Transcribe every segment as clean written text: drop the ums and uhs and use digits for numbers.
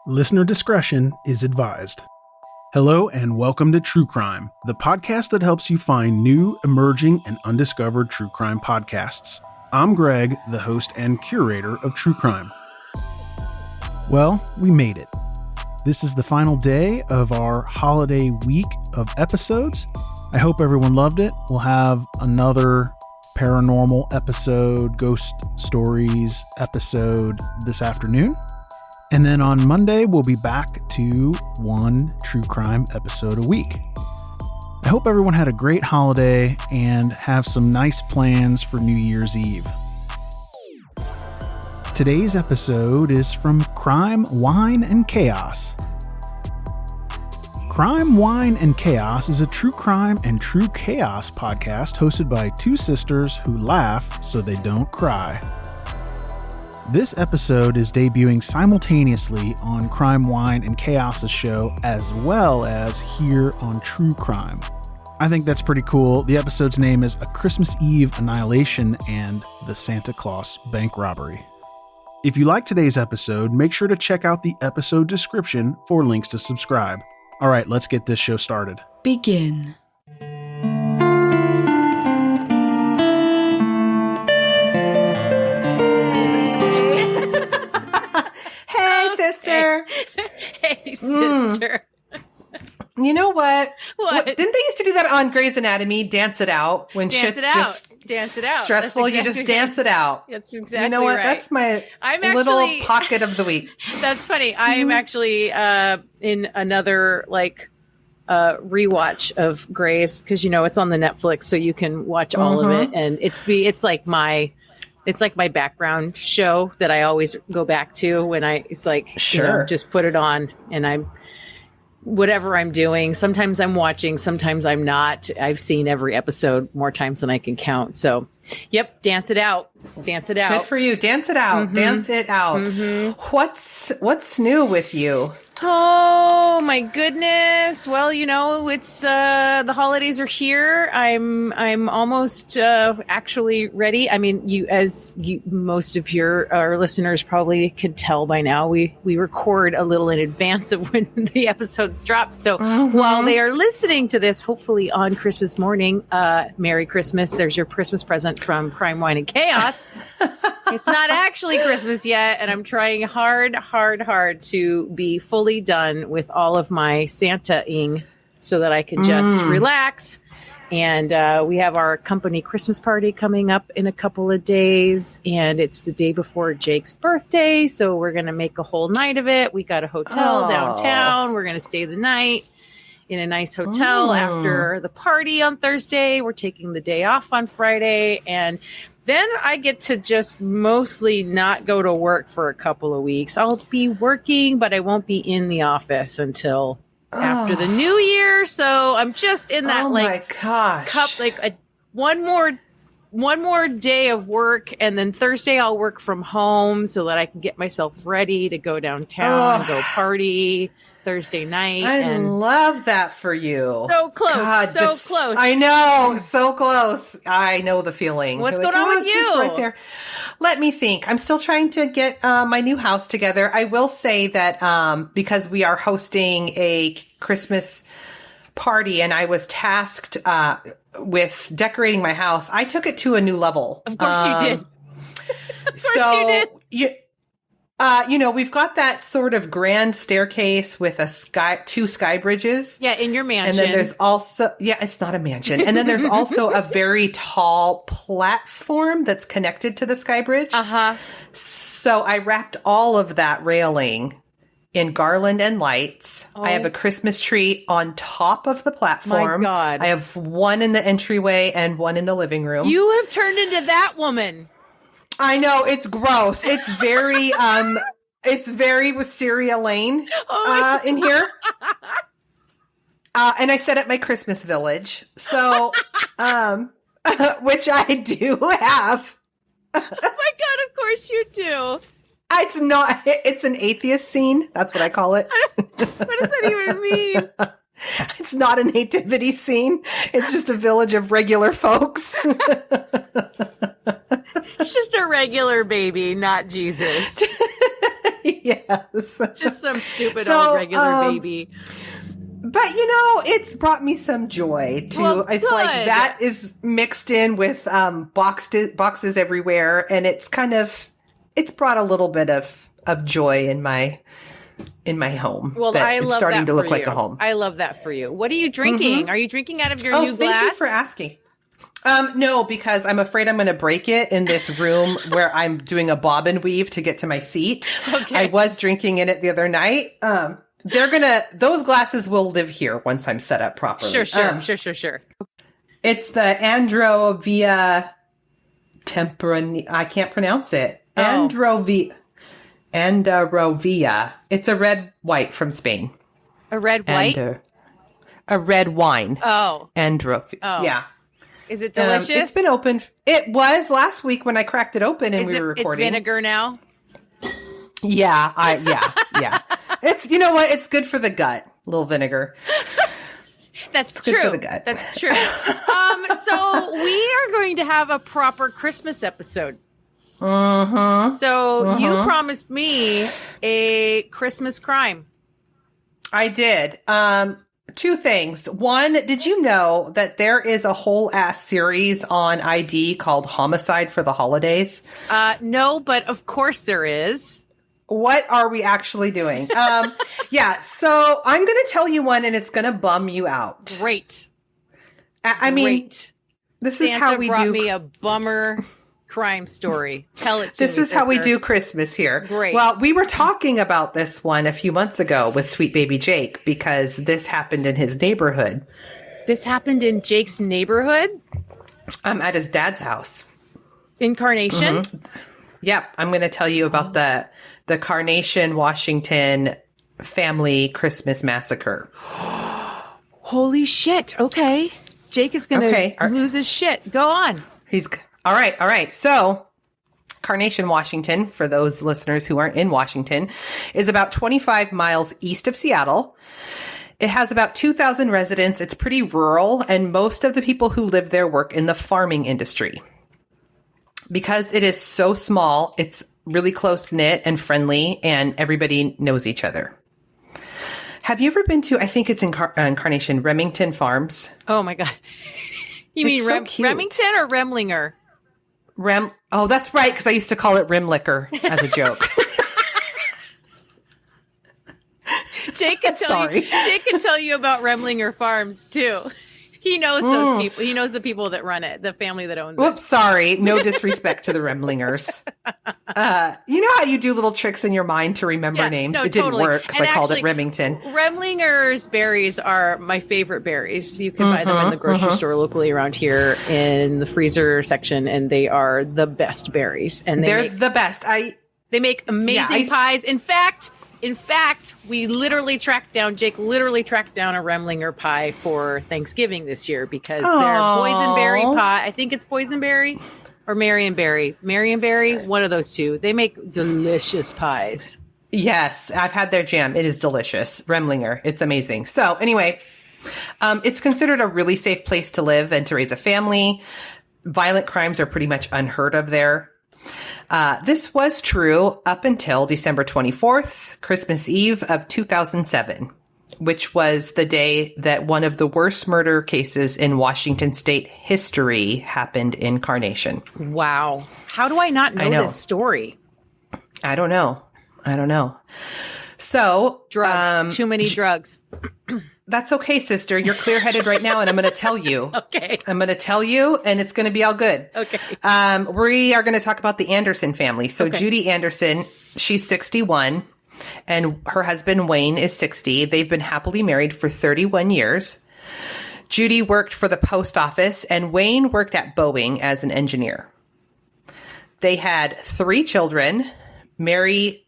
Listener discretion is advised. Hello and welcome to True Crime, the podcast that helps you find new, emerging, and undiscovered true crime podcasts. I'm Greg, the host and curator of True Crime. Well, we made it. This is the final day of our holiday week of episodes. I hope everyone loved it. We'll have another paranormal episode, ghost stories episode this afternoon. And then on Monday, we'll be back to one true crime episode a week. I hope everyone had a great holiday and have some nice plans for New Year's Eve. Today's episode is from Crime, Wine, and Chaos. Crime, Wine, and Chaos is a true crime and true chaos podcast hosted by two sisters who laugh so they don't cry. This episode is debuting simultaneously on Crime, Wine, and Chaos' show as well as here on True Crime. I think that's pretty cool. The episode's name is A Christmas Eve Annihilation and The Santa Claus Bank Robbery. If you like today's episode, make sure to check out the episode description for links to subscribe. All right, let's get this show started. Begin. Hey, sister. You know what? What? Didn't they used to do that on Grey's Anatomy? Dance it out when shit's dance it out. Stressful. You just dance it out. That's exactly right. You know what? That's my little pocket of the week. That's funny. I'm actually in another rewatch of Grey's because it's on the Netflix, so you can watch all of it, and it's like my background show that I always go back to when just put it on and whatever I'm doing. Sometimes I'm watching, sometimes I'm not. I've seen every episode more times than I can count. So, yep, dance it out. Dance it out. Good for you. Dance it out. Dance it out. What's new with you? Oh my goodness. Well, it's the holidays are here. I'm almost actually ready. I mean, most of our listeners probably could tell by now, we record a little in advance of when the episodes drop. So while they are listening to this, hopefully on Christmas morning, Merry Christmas. There's your Christmas present from Crime, Wine, and Chaos. It's not actually Christmas yet, and I'm trying hard to be fully done with all of my Santa-ing so that I can just relax. And we have our company Christmas party coming up in a couple of days, and it's the day before Jake's birthday, so we're going to make a whole night of it. We got a hotel downtown. We're going to stay the night in a nice hotel after the party on Thursday. We're taking the day off on Friday, and then I get to just mostly not go to work for a couple of weeks. I'll be working, but I won't be in the office until after the new year. So I'm just in that one more day of work, and then Thursday I'll work from home so that I can get myself ready to go downtown and go party Thursday night. I love that for you. So close. God, close. I know. So close. I know the feeling. What's going on with you? Just right there. Let me think. I'm still trying to get my new house together. I will say that because we are hosting a Christmas party and I was tasked with decorating my house, I took it to a new level. Of course you did. You did. We've got that sort of grand staircase with two sky bridges. Yeah, in your mansion. And then there's also, it's not a mansion. And then there's also a very tall platform that's connected to the sky bridge. So I wrapped all of that railing in garland and lights. I have a Christmas tree on top of the platform. My God. I have one in the entryway and one in the living room. You have turned into that woman. I know, it's gross. It's very, Wisteria Lane in here. And I set up my Christmas village. So, which I do have. Oh my God, of course you do. It's an atheist scene. That's what I call it. What does that even mean? It's not a nativity scene. It's just a village of regular folks. It's just a regular baby, not Jesus. Yes. Just some stupid old regular baby. But, it's brought me some joy, too. Well, it's good. like that is mixed in with boxes everywhere. And it's it's brought a little bit of joy in my home. Well, I love it's starting that to look for like you. a home. I love that for you. What are you drinking? Mm-hmm. Are you drinking out of your new glass? Thank you for asking. No, because I'm afraid I'm going to break it in this room where I'm doing a bob and weave to get to my seat. Okay. I was drinking in it the other night. Those glasses will live here once I'm set up properly. Sure. It's the Androvia Temperani. I can't pronounce it. Oh. Androvia. It's a red white from Spain. A red white? A red wine. Oh. Androvia. Oh. Yeah. Is it delicious? It's been open. It was last week when I cracked it open and we were recording. It's vinegar now? Yeah. Yeah. It's, you know what? It's good for the gut. A little vinegar. That's good true. for the gut. That's true. So we are going to have a proper Christmas episode. Mm-hmm. So you promised me a Christmas crime. I did. Two things. One, did you know that there is a whole ass series on ID called Homicide for the Holidays? No, but of course there is. What are we actually doing? Yeah, so I'm going to tell you one and it's going to bum you out. Great. I mean, this is how we brought do. me a bummer crime story. Tell it to me. This is how we sister. do Christmas here. Great. Well, we were talking about this one a few months ago with sweet baby Jake because this happened in his neighborhood. This happened in Jake's neighborhood? At his dad's house. Incarnation? Mm-hmm. Yep. I'm going to tell you about the Carnation, Washington family Christmas massacre. Holy shit. Okay. Jake is going to lose his shit. Go on. All right. So, Carnation, Washington, for those listeners who aren't in Washington, is about 25 miles east of Seattle. It has about 2,000 residents. It's pretty rural, and most of the people who live there work in the farming industry. Because it is so small, it's really close-knit and friendly, and everybody knows each other. Have you ever been to, I think it's in Carnation, Remington Farms? Oh, my God. You mean so cute. Remington or Remlinger? Oh, that's right, because I used to call it Rim Liquor as a joke. Jake can tell you about Remlinger Farms, too. He knows those people. He knows the people that run it, the family that owns it. Whoops, sorry. No disrespect to the Remlingers. You know how you do little tricks in your mind to remember names? No, it didn't totally. work because I called it Remington. Remlinger's berries are my favorite berries. You can buy them in the grocery store locally around here in the freezer section, and they are the best berries. And they're the best. They make amazing pies. In fact, Jake literally tracked down a Remlinger pie for Thanksgiving this year because their boysenberry pie, I think it's boysenberry or Marionberry, one of those two. They make delicious pies. Yes, I've had their jam. It is delicious. Remlinger. It's amazing. So anyway, it's considered a really safe place to live and to raise a family. Violent crimes are pretty much unheard of there. This was true up until December 24th, Christmas Eve of 2007, which was the day that one of the worst murder cases in Washington state history happened in Carnation. Wow. How do I not know this story? I don't know. So, drugs, too many drugs. That's okay, sister. You're clear-headed right now, and I'm going to tell you. Okay. I'm going to tell you, and it's going to be all good. Okay. We are going to talk about the Anderson family. So Judy Anderson, she's 61, and her husband, Wayne, is 60. They've been happily married for 31 years. Judy worked for the post office, and Wayne worked at Boeing as an engineer. They had 3 children, Mary,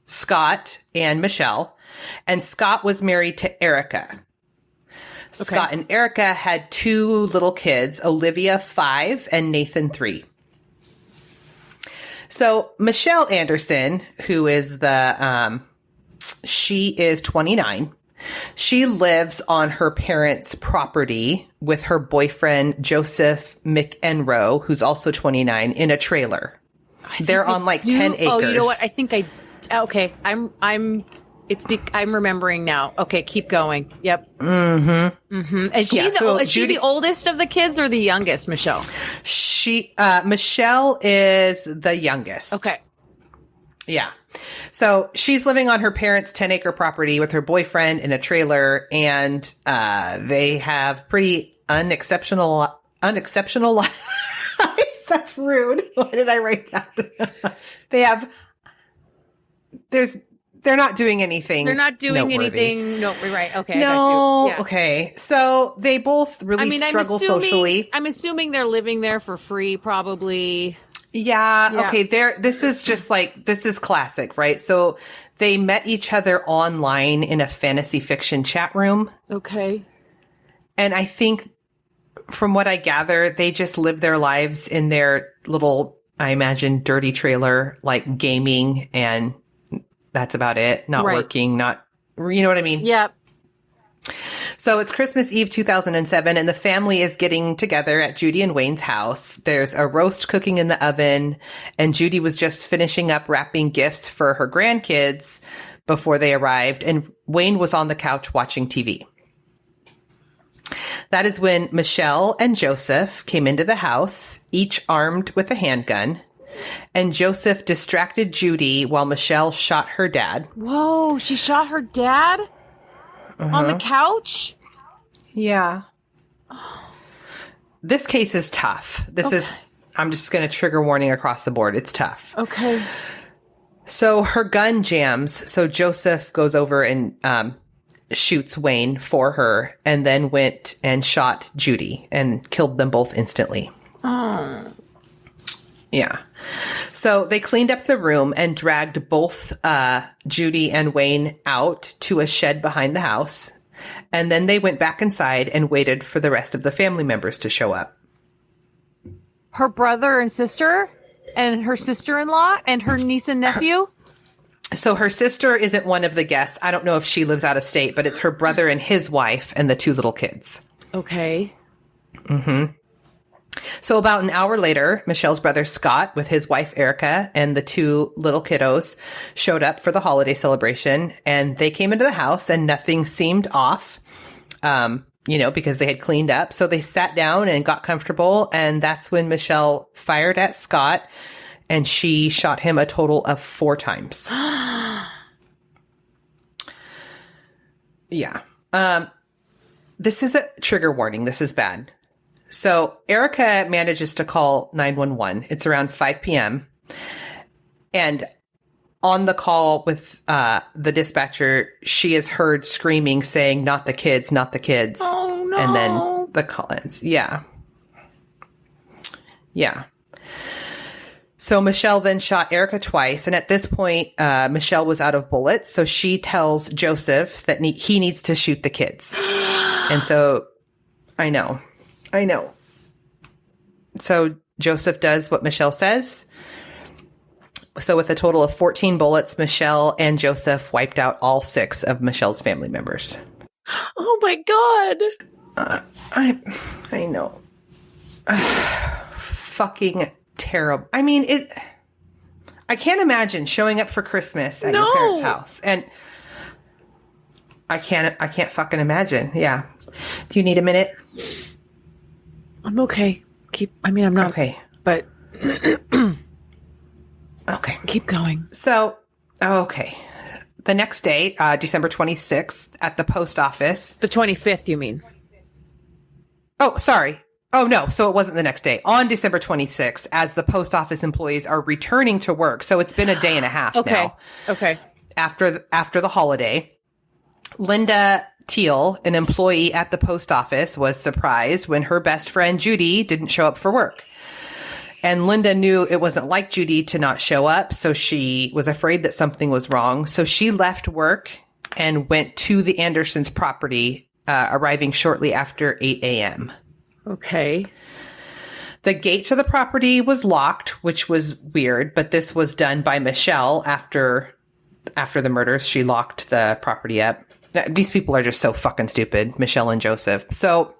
Scott, and Michelle. And Scott was married to Erica. Okay. Scott and Erica had 2 little kids, Olivia 5 and Nathan 3. So Michelle Anderson, who is she is 29. She lives on her parents' property with her boyfriend, Joseph McEnroe, who's also 29, in a trailer. They're on like 10 acres. Oh, you know what? I think okay. I'm remembering now. Okay, keep going. Yep. And is she the oldest of the kids or the youngest, Michelle? Michelle is the youngest. Okay. Yeah. So she's living on her parents' 10-acre property with her boyfriend in a trailer, and they have pretty unexceptional lives. That's rude. Why did I write that? They're not doing anything. They're not doing noteworthy. Anything. No, right. Okay. No. I got you. Yeah. Okay. So they both really struggle socially. I'm assuming they're living there for free, probably. Yeah. Okay. This is classic, right? So they met each other online in a fantasy fiction chat room. Okay. And I think from what I gather, they just live their lives in their little, I imagine, dirty trailer, like gaming, and that's about it. Not working, you know what I mean? Yep. So it's Christmas Eve 2007, and the family is getting together at Judy and Wayne's house. There's a roast cooking in the oven, and Judy was just finishing up wrapping gifts for her grandkids before they arrived, and Wayne was on the couch watching TV. That is when Michelle and Joseph came into the house, each armed with a handgun, and Joseph distracted Judy while Michelle shot her dad. Whoa, she shot her dad? On the couch? Yeah. This case is tough. I'm just going to trigger warning across the board. It's tough. Okay. So her gun jams. So Joseph goes over and shoots Wayne for her, and then went and shot Judy and killed them both instantly. Oh. Yeah. So they cleaned up the room and dragged both Judy and Wayne out to a shed behind the house. And then they went back inside and waited for the rest of the family members to show up. Her brother and sister and her sister-in-law and her niece and nephew? So her sister isn't one of the guests. I don't know if she lives out of state, but it's her brother and his wife and the two little kids. Okay. Mm-hmm. So about an hour later, Michelle's brother Scott with his wife Erica and the two little kiddos showed up for the holiday celebration, and they came into the house and nothing seemed off, because they had cleaned up. So they sat down and got comfortable, and that's when Michelle fired at Scott, and she shot him a total of 4 times. Yeah. This is a trigger warning. This is bad. So Erica manages to call 911. It's around 5 p.m. And on the call with the dispatcher, she is heard screaming, saying, "Not the kids, not the kids." Oh, no. And then the call ends. Yeah. Yeah. So Michelle then shot Erica twice. And at this point, Michelle was out of bullets. So she tells Joseph that he needs to shoot the kids. And so I know. So Joseph does what Michelle says. So with a total of 14 bullets, Michelle and Joseph wiped out all 6 of Michelle's family members. Oh my God. I know. Fucking terrible. I mean, I can't imagine showing up for Christmas at your parents' house. And I can't fucking imagine. Yeah. Do you need a minute? I'm okay. I'm not. Okay. But. Okay. Keep going. So, okay. The next day, December 26th, at the post office. The 25th, you mean? Oh, sorry. Oh, no. So it wasn't the next day. On December 26th, as the post office employees are returning to work. So it's been a day and a half now. Okay. After the holiday, Linda Teal, an employee at the post office, was surprised when her best friend Judy didn't show up for work. And Linda knew it wasn't like Judy to not show up, so she was afraid that something was wrong. So she left work and went to the Andersons' property, arriving shortly after 8 a.m. Okay. The gate to the property was locked, which was weird, but this was done by Michelle after the murders. She locked the property up. These people are just so fucking stupid, Michelle and Joseph. So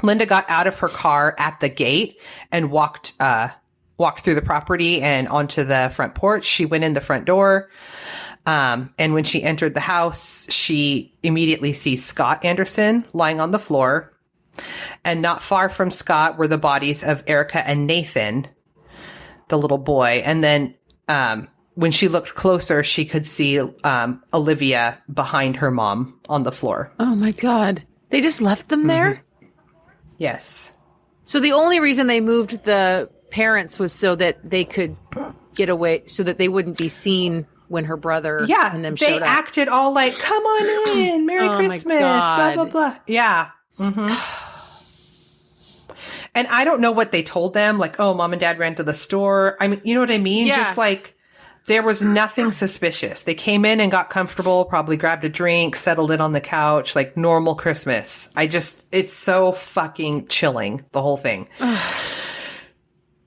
Linda got out of her car at the gate and walked walked through the property and onto the front porch. She went in the front door. And when she entered the house, she immediately sees Scott Anderson lying on the floor. And not far from Scott were the bodies of Erica and Nathan, the little boy. And then when she looked closer, she could see Olivia behind her mom on the floor. Oh, my God. They just left them there? Yes. So the only reason they moved the parents was so that they could get away, so that they wouldn't be seen when her brother and them showed up. They acted all like, come on in, Merry Christmas, blah, blah, blah. Yeah. And I don't know what they told them. Like, oh, mom and dad ran to the store. I mean, you know what I mean? Yeah. Just like, there was nothing suspicious. They came in and got comfortable, probably grabbed a drink, settled in on the couch, like normal Christmas. It's so fucking chilling, the whole thing.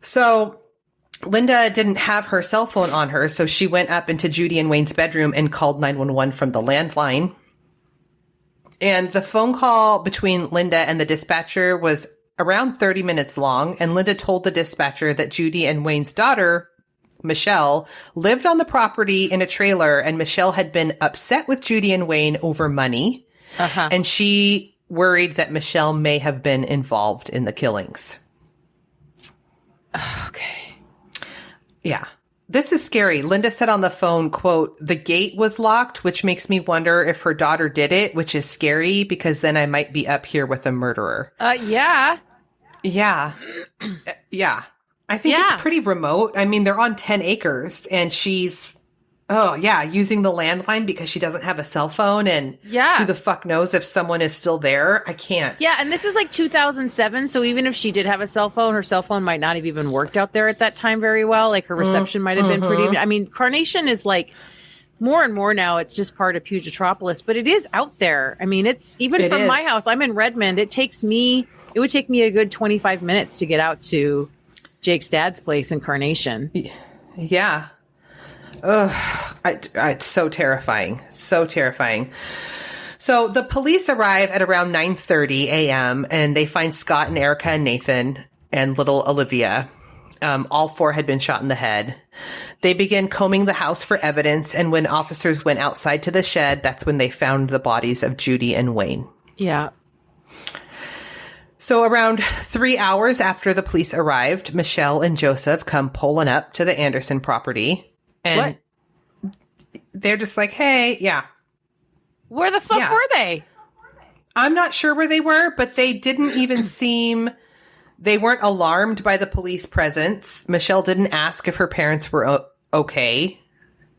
So Linda didn't have her cell phone on her, so she went up into Judy and Wayne's bedroom and called 911 from the landline. And the phone call between Linda and the dispatcher was around 30 minutes long, and Linda told the dispatcher that Judy and Wayne's daughter, Michelle, lived on the property in a trailer, and Michelle had been upset with Judy and Wayne over money, and she worried that Michelle may have been involved in the killings. Okay. Yeah. This is scary. Linda said on the phone, quote, "The gate was locked, which makes me wonder if her daughter did it, which is scary because then I might be up here with a murderer." Yeah. Yeah. Yeah. I think it's pretty remote. I mean, they're on 10 acres and she's, using the landline because she doesn't have a cell phone. And who the fuck knows if someone is still there? I can't. Yeah. And this is like 2007. So even if she did have a cell phone, her cell phone might not have even worked out there at that time very well. Like her reception might have been pretty. I mean, Carnation is like more and more now. It's just part of Pugetropolis, but it is out there. I mean, it's even from my house. I'm in Redmond. It would take me a good 25 minutes to get out to Jake's dad's place in Carnation. Yeah. Ugh. It's so terrifying. So terrifying. So the police arrive at around 9:30 a.m. and they find Scott and Erica and Nathan and little Olivia. All four had been shot in the head. They began combing the house for evidence, and when officers went outside to the shed, that's when they found the bodies of Judy and Wayne. Yeah. So around 3 hours after the police arrived, Michelle and Joseph come pulling up to the Anderson property. And they're just like, hey, Where the fuck were they? I'm not sure where they were, but they didn't even they weren't alarmed by the police presence. Michelle didn't ask if her parents were okay.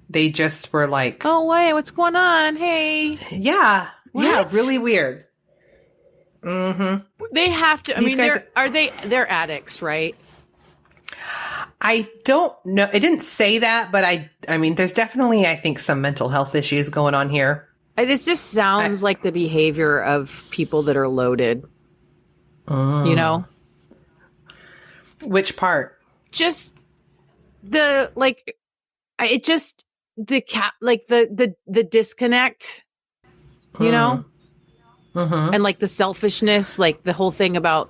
They just were like, oh, wait, what's going on? Hey. Yeah. What? Yeah, really weird. They have to. I mean, they're addicts, right? I don't know. It didn't say that, but I mean, there's definitely, I think, some mental health issues going on here. This just sounds like the behavior of people that are loaded. You know? Which part? Just the disconnect, you know? And like the selfishness, like the whole thing about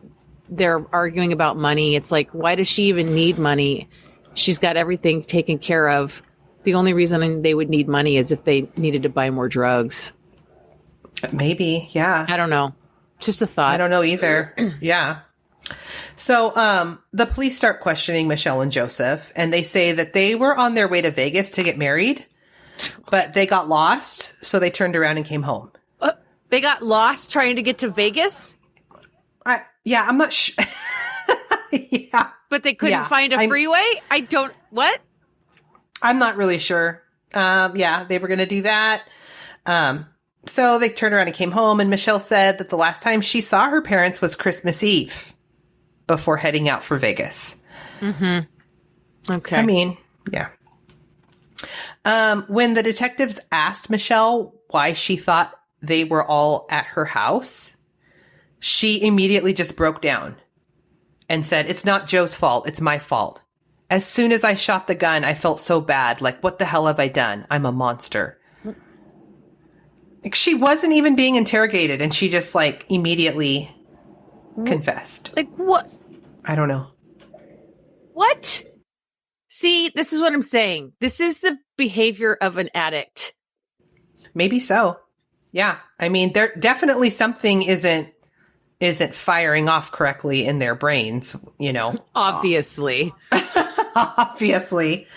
they're arguing about money. It's like, why does she even need money? She's got everything taken care of. The only reason they would need money is if they needed to buy more drugs. Maybe, yeah. I don't know. Just a thought. I don't know either. Yeah. So the police start questioning Michelle and Joseph, and they say that they were on their way to Vegas to get married, but they got lost, so they turned around and came home. They got lost trying to get to Vegas? I'm not sure. Yeah. But they couldn't find a freeway? What? I'm not really sure. They were going to do that. So they turned around and came home, and Michelle said that the last time she saw her parents was Christmas Eve before heading out for Vegas. Okay. I mean, yeah. When the detectives asked Michelle why she thought they were all at her house, she immediately just broke down and said, "It's not Joe's fault. It's my fault. As soon as I shot the gun, I felt so bad. Like, what the hell have I done? I'm a monster." Like, she wasn't even being interrogated, and she just, like, immediately confessed. Like, what? I don't know. What? See, this is what I'm saying. This is the behavior of an addict. Maybe so. Yeah. I mean, there definitely something isn't firing off correctly in their brains, Obviously. Obviously.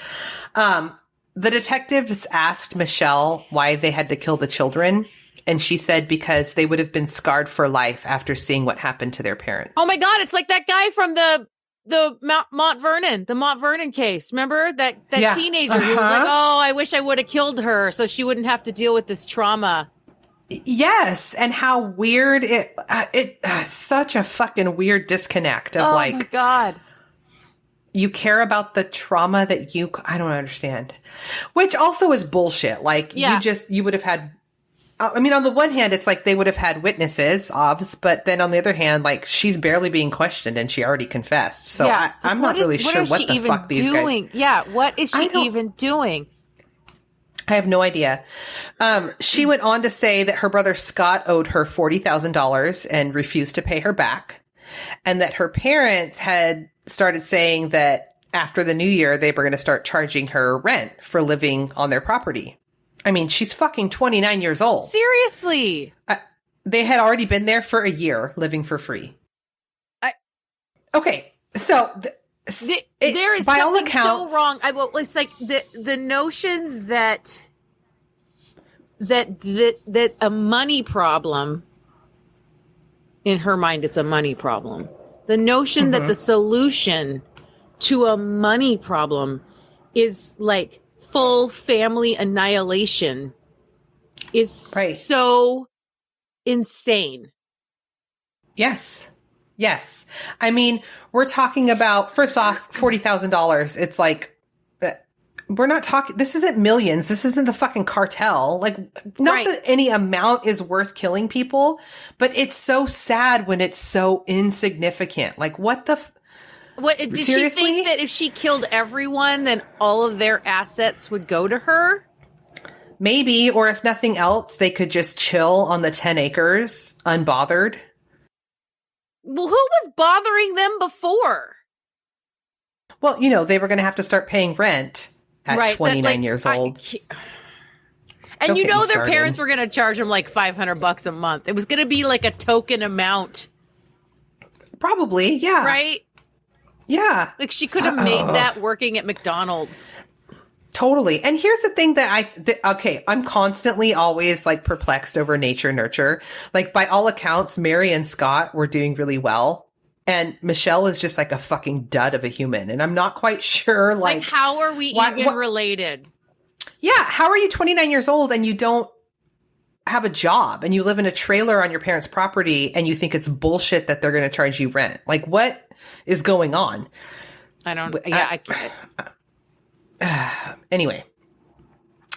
The detectives asked Michelle why they had to kill the children. And she said because they would have been scarred for life after seeing what happened to their parents. Oh my God, it's like that guy from the Mount Vernon case. Remember that teenager who was like, "Oh, I wish I would have killed her so she wouldn't have to deal with this trauma." Yes, and how weird it such a fucking weird disconnect of my God. You care about the trauma that I don't understand. Which also is bullshit. Like you would have had, I mean, on the one hand, it's like they would have had witnesses, but then on the other hand, like she's barely being questioned and she already confessed. So I'm not really sure what the fuck these guys. Yeah, what is she even doing? I have no idea. She went on to say that her brother Scott owed her $40,000 and refused to pay her back. And that her parents had started saying that after the new year, they were going to start charging her rent for living on their property. I mean, she's fucking 29 years old. Seriously. They had already been there for a year living for free. Okay. So there is by something all accounts, so wrong. It's like the notion that a money problem, in her mind, it's a money problem. The notion that the solution to a money problem is like full family annihilation is so insane. Yes. I mean, we're talking about, first off, $40,000. It's like, we're not talking, this isn't millions. This isn't the fucking cartel. Like, not that any amount is worth killing people, but it's so sad when it's so insignificant. Like, what the did seriously? She think that if she killed everyone, then all of their assets would go to her? Maybe, or if nothing else, they could just chill on the 10 acres unbothered. Well, who was bothering them before? Well, they were going to have to start paying rent at 29 years old. And their parents were going to charge them like $500 a month. It was going to be like a token amount. Probably, yeah. Right? Yeah. Like she could have made that working at McDonald's. Totally. And here's the thing I'm constantly always like perplexed over nature nurture. Like by all accounts, Mary and Scott were doing really well. And Michelle is just like a fucking dud of a human. And I'm not quite sure like how are we even related? Yeah. How are you 29 years old and you don't have a job and you live in a trailer on your parents' property and you think it's bullshit that they're going to charge you rent? Like what is going on? I don't. Yeah, I can't. Anyway,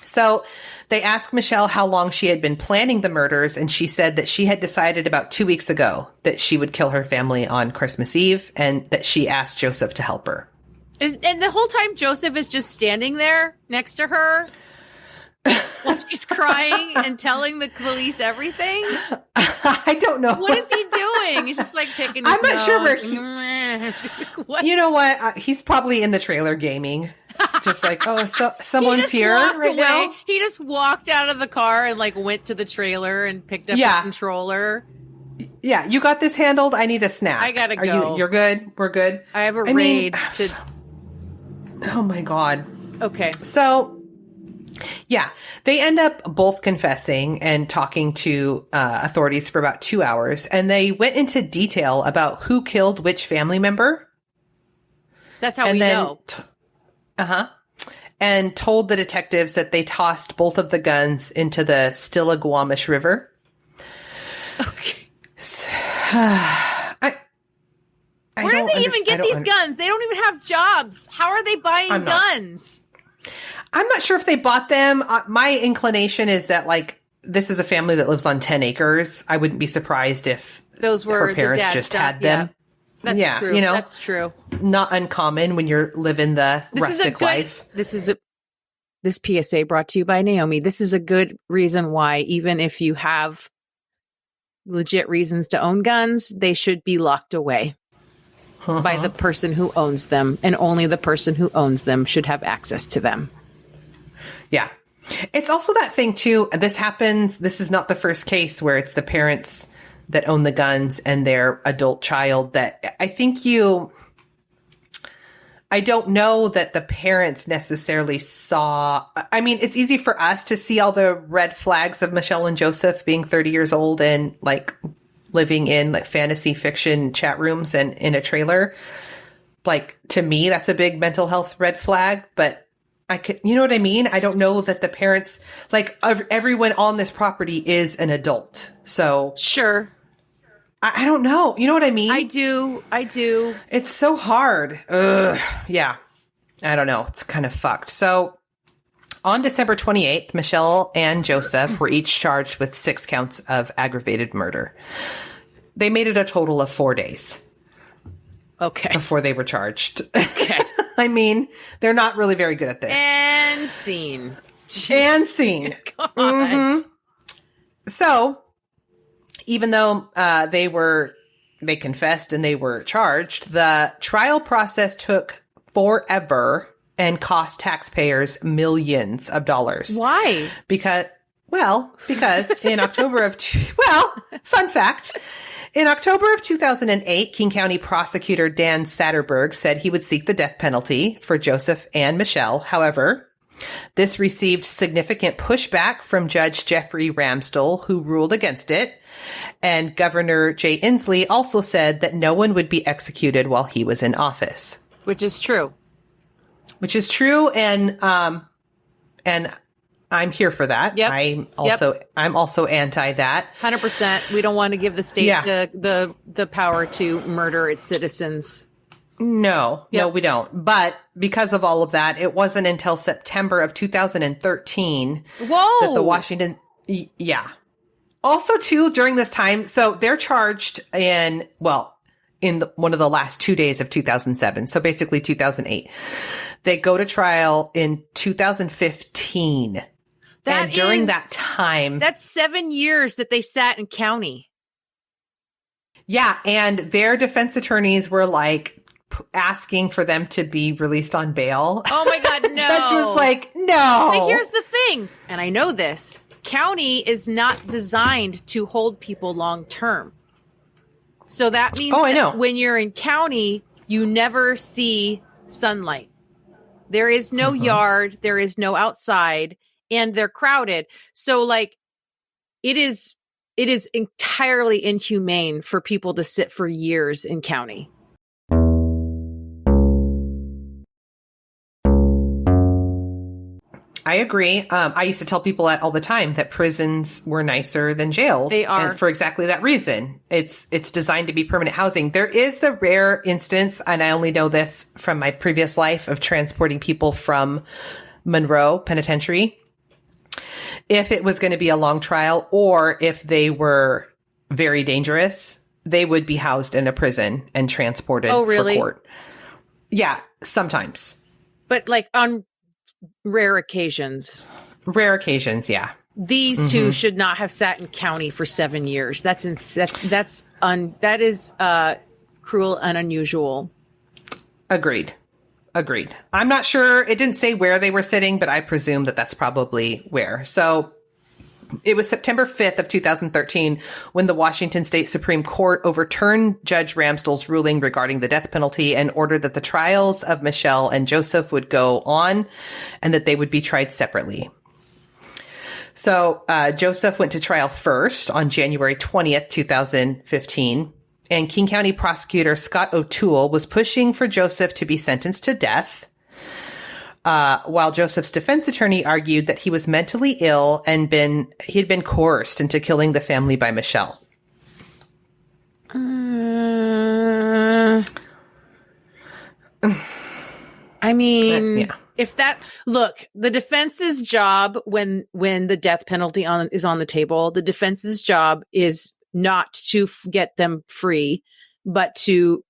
so they asked Michelle how long she had been planning the murders, and she said that she had decided about 2 weeks ago that she would kill her family on Christmas Eve, and that she asked Joseph to help her. And the whole time Joseph is just standing there next to her while she's crying and telling the police everything? I don't know. What is he doing? He's just like picking his I'm not nose. sure where What? You know what? He's probably in the trailer gaming. Just like, someone's here right now. He just walked out of the car and like went to the trailer and picked up the controller. Yeah, you got this handled. I need a snack. I gotta go. You're good. We're good. I have a raid to. Oh my God. Okay. So, yeah, they end up both confessing and talking to authorities for about 2 hours, and they went into detail about who killed which family member. That's how we know. And told the detectives that they tossed both of the guns into the Stillaguamish River. Okay. Where do they even get these guns? They don't even have jobs. How are they buying guns? I'm not sure if they bought them. My inclination is that, like, this is a family that lives on 10 acres. I wouldn't be surprised if those were her parents just had them. That's true. That's true. Not uncommon when you're living the rustic life. This PSA brought to you by Naomi. This is a good reason why, even if you have legit reasons to own guns, they should be locked away. by the person who owns them, and only the person who owns them should have access to them. Yeah. It's also that thing too. This happens. This is not the first case where it's the parents that own the guns and their adult child that I don't know that the parents necessarily saw. I mean, it's easy for us to see all the red flags of Michelle and Joseph being 30 years old and like living in like fantasy fiction chat rooms and in a trailer. Like, to me, that's a big mental health red flag, but you know what I mean? I don't know that the parents, like everyone on this property is an adult. So sure. I don't know. You know what I mean? I do. It's so hard. Ugh. Yeah. I don't know. It's kind of fucked. So on December 28th, Michelle and Joseph were each charged with 6 counts of aggravated murder. They made it a total of 4 days. Okay. Before they were charged. Okay. I mean, they're not really very good at this. And scene. And scene. God. Mm-hmm. So, even though they confessed and they were charged, the trial process took forever and cost taxpayers millions of dollars. Why? Because in October of, fun fact. In October of 2008, King County prosecutor Dan Satterberg said he would seek the death penalty for Joseph and Michelle. However, this received significant pushback from Judge Jeffrey Ramsdell, who ruled against it. And Governor Jay Inslee also said that no one would be executed while he was in office. Which is true. And I'm here for that. Yep. I'm also anti that. 100%. We don't want to give the state the power to murder its citizens. No, we don't. But because of all of that, it wasn't until September of 2013 that the Washington, Also, too, during this time, so they're charged in one of the last 2 days of 2007. So basically 2008. They go to trial in 2015. And during that time, that's 7 years that they sat in county. Yeah. And their defense attorneys were like asking for them to be released on bail. Oh my God, no. The judge was like, no. But here's the thing. And I know this. County is not designed to hold people long term. So that means when you're in county, you never see sunlight. There is no yard. There is no outside. And they're crowded. So like it is entirely inhumane for people to sit for years in county. I agree. I used to tell people that all the time, that prisons were nicer than jails. They are. And for exactly that reason. It's designed to be permanent housing. There is the rare instance, and I only know this from my previous life, of transporting people from Monroe Penitentiary. If it was going to be a long trial, or if they were very dangerous, they would be housed in a prison and transported for court. Yeah, sometimes. But like on rare occasions. Rare occasions, yeah. These two should not have sat in county for 7 years. That is cruel and unusual. Agreed. I'm not sure. It didn't say where they were sitting, but I presume that that's probably where. So it was September 5th of 2013 when the Washington State Supreme Court overturned Judge Ramsdell's ruling regarding the death penalty and ordered that the trials of Michelle and Joseph would go on and that they would be tried separately. So Joseph went to trial first on January 20th, 2015. And King County prosecutor Scott O'Toole was pushing for Joseph to be sentenced to death, while Joseph's defense attorney argued that he was mentally ill and he had been coerced into killing the family by Michelle. I mean, if the defense's job when the death penalty is on the table, the defense's job is not to get them free, but to,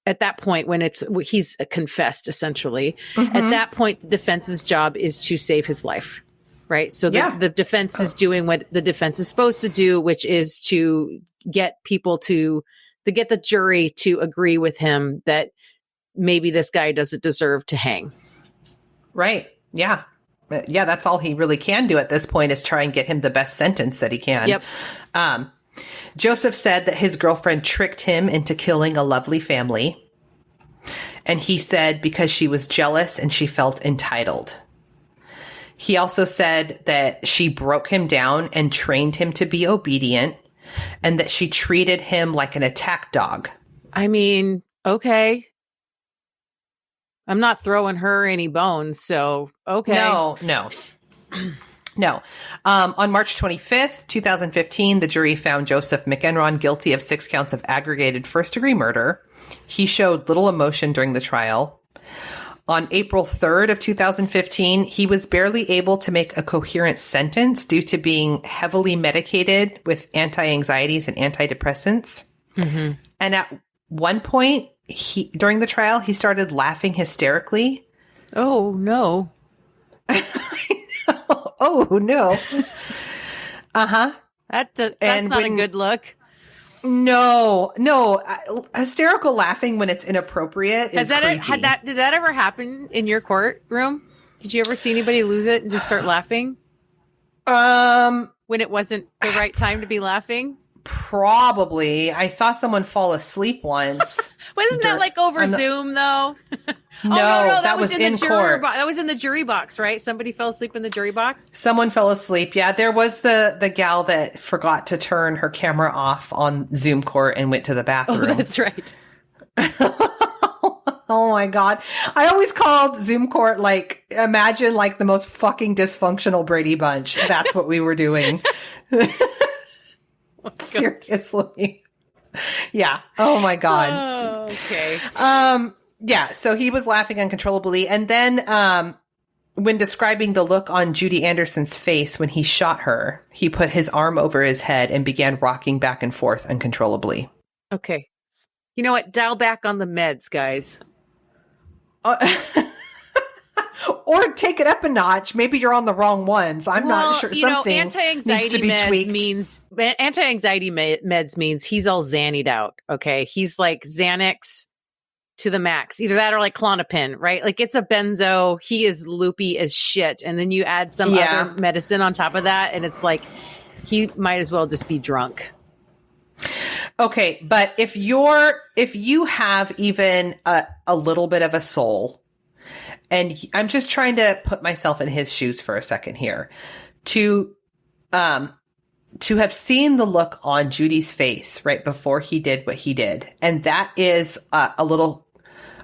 at that point when he's confessed essentially, at that point, the defense's job is to save his life. Right. So the defense is doing what the defense is supposed to do, which is to get people to get the jury to agree with him that maybe this guy doesn't deserve to hang. Right. Yeah. Yeah, that's all he really can do at this point is try and get him the best sentence that he can. Yep. Joseph said that his girlfriend tricked him into killing a lovely family. And he said because she was jealous and she felt entitled. He also said that she broke him down and trained him to be obedient and that she treated him like an attack dog. I mean, okay. I'm not throwing her any bones, so okay. No. On March 25th, 2015, the jury found Joseph McEnron guilty of 6 counts of aggravated first-degree murder. He showed little emotion during the trial. On April 3rd of 2015, he was barely able to make a coherent sentence due to being heavily medicated with anti-anxieties and antidepressants. Mm-hmm. And at one point, during the trial, he started laughing hysterically. Oh, no. Oh, no. Uh-huh. That's not a good look. No. Hysterical laughing when it's inappropriate is creepy. Did that ever happen in your courtroom? Did you ever see anybody lose it and just start laughing? When it wasn't the right time to be laughing? Probably. I saw someone fall asleep once. Wasn't that like over Zoom though? No, that was in court. That was in the jury box, right? Somebody fell asleep in the jury box? Someone fell asleep. Yeah, there was the gal that forgot to turn her camera off on Zoom court and went to the bathroom. Oh, that's right. Oh my God. I always called Zoom court imagine the most fucking dysfunctional Brady Bunch. That's what we were doing. Seriously. Yeah. Oh my God. Oh, okay. Yeah. So he was laughing uncontrollably. And then, when describing the look on Judy Anderson's face when he shot her, he put his arm over his head and began rocking back and forth uncontrollably. Okay. You know what? Dial back on the meds, guys. Or take it up a notch. Maybe you're on the wrong ones. I'm not sure. Something anti-anxiety needs to be tweaked. Anti-anxiety meds means he's all Xannied out. Okay, he's like Xanax to the max. Either that or like Klonopin, right? Like it's a benzo. He is loopy as shit, and then you add some other medicine on top of that, and it's like he might as well just be drunk. Okay, but if you have even a little bit of a soul. And I'm just trying to put myself in his shoes for a second here. To have seen the look on Judy's face right before he did what he did. And that is a little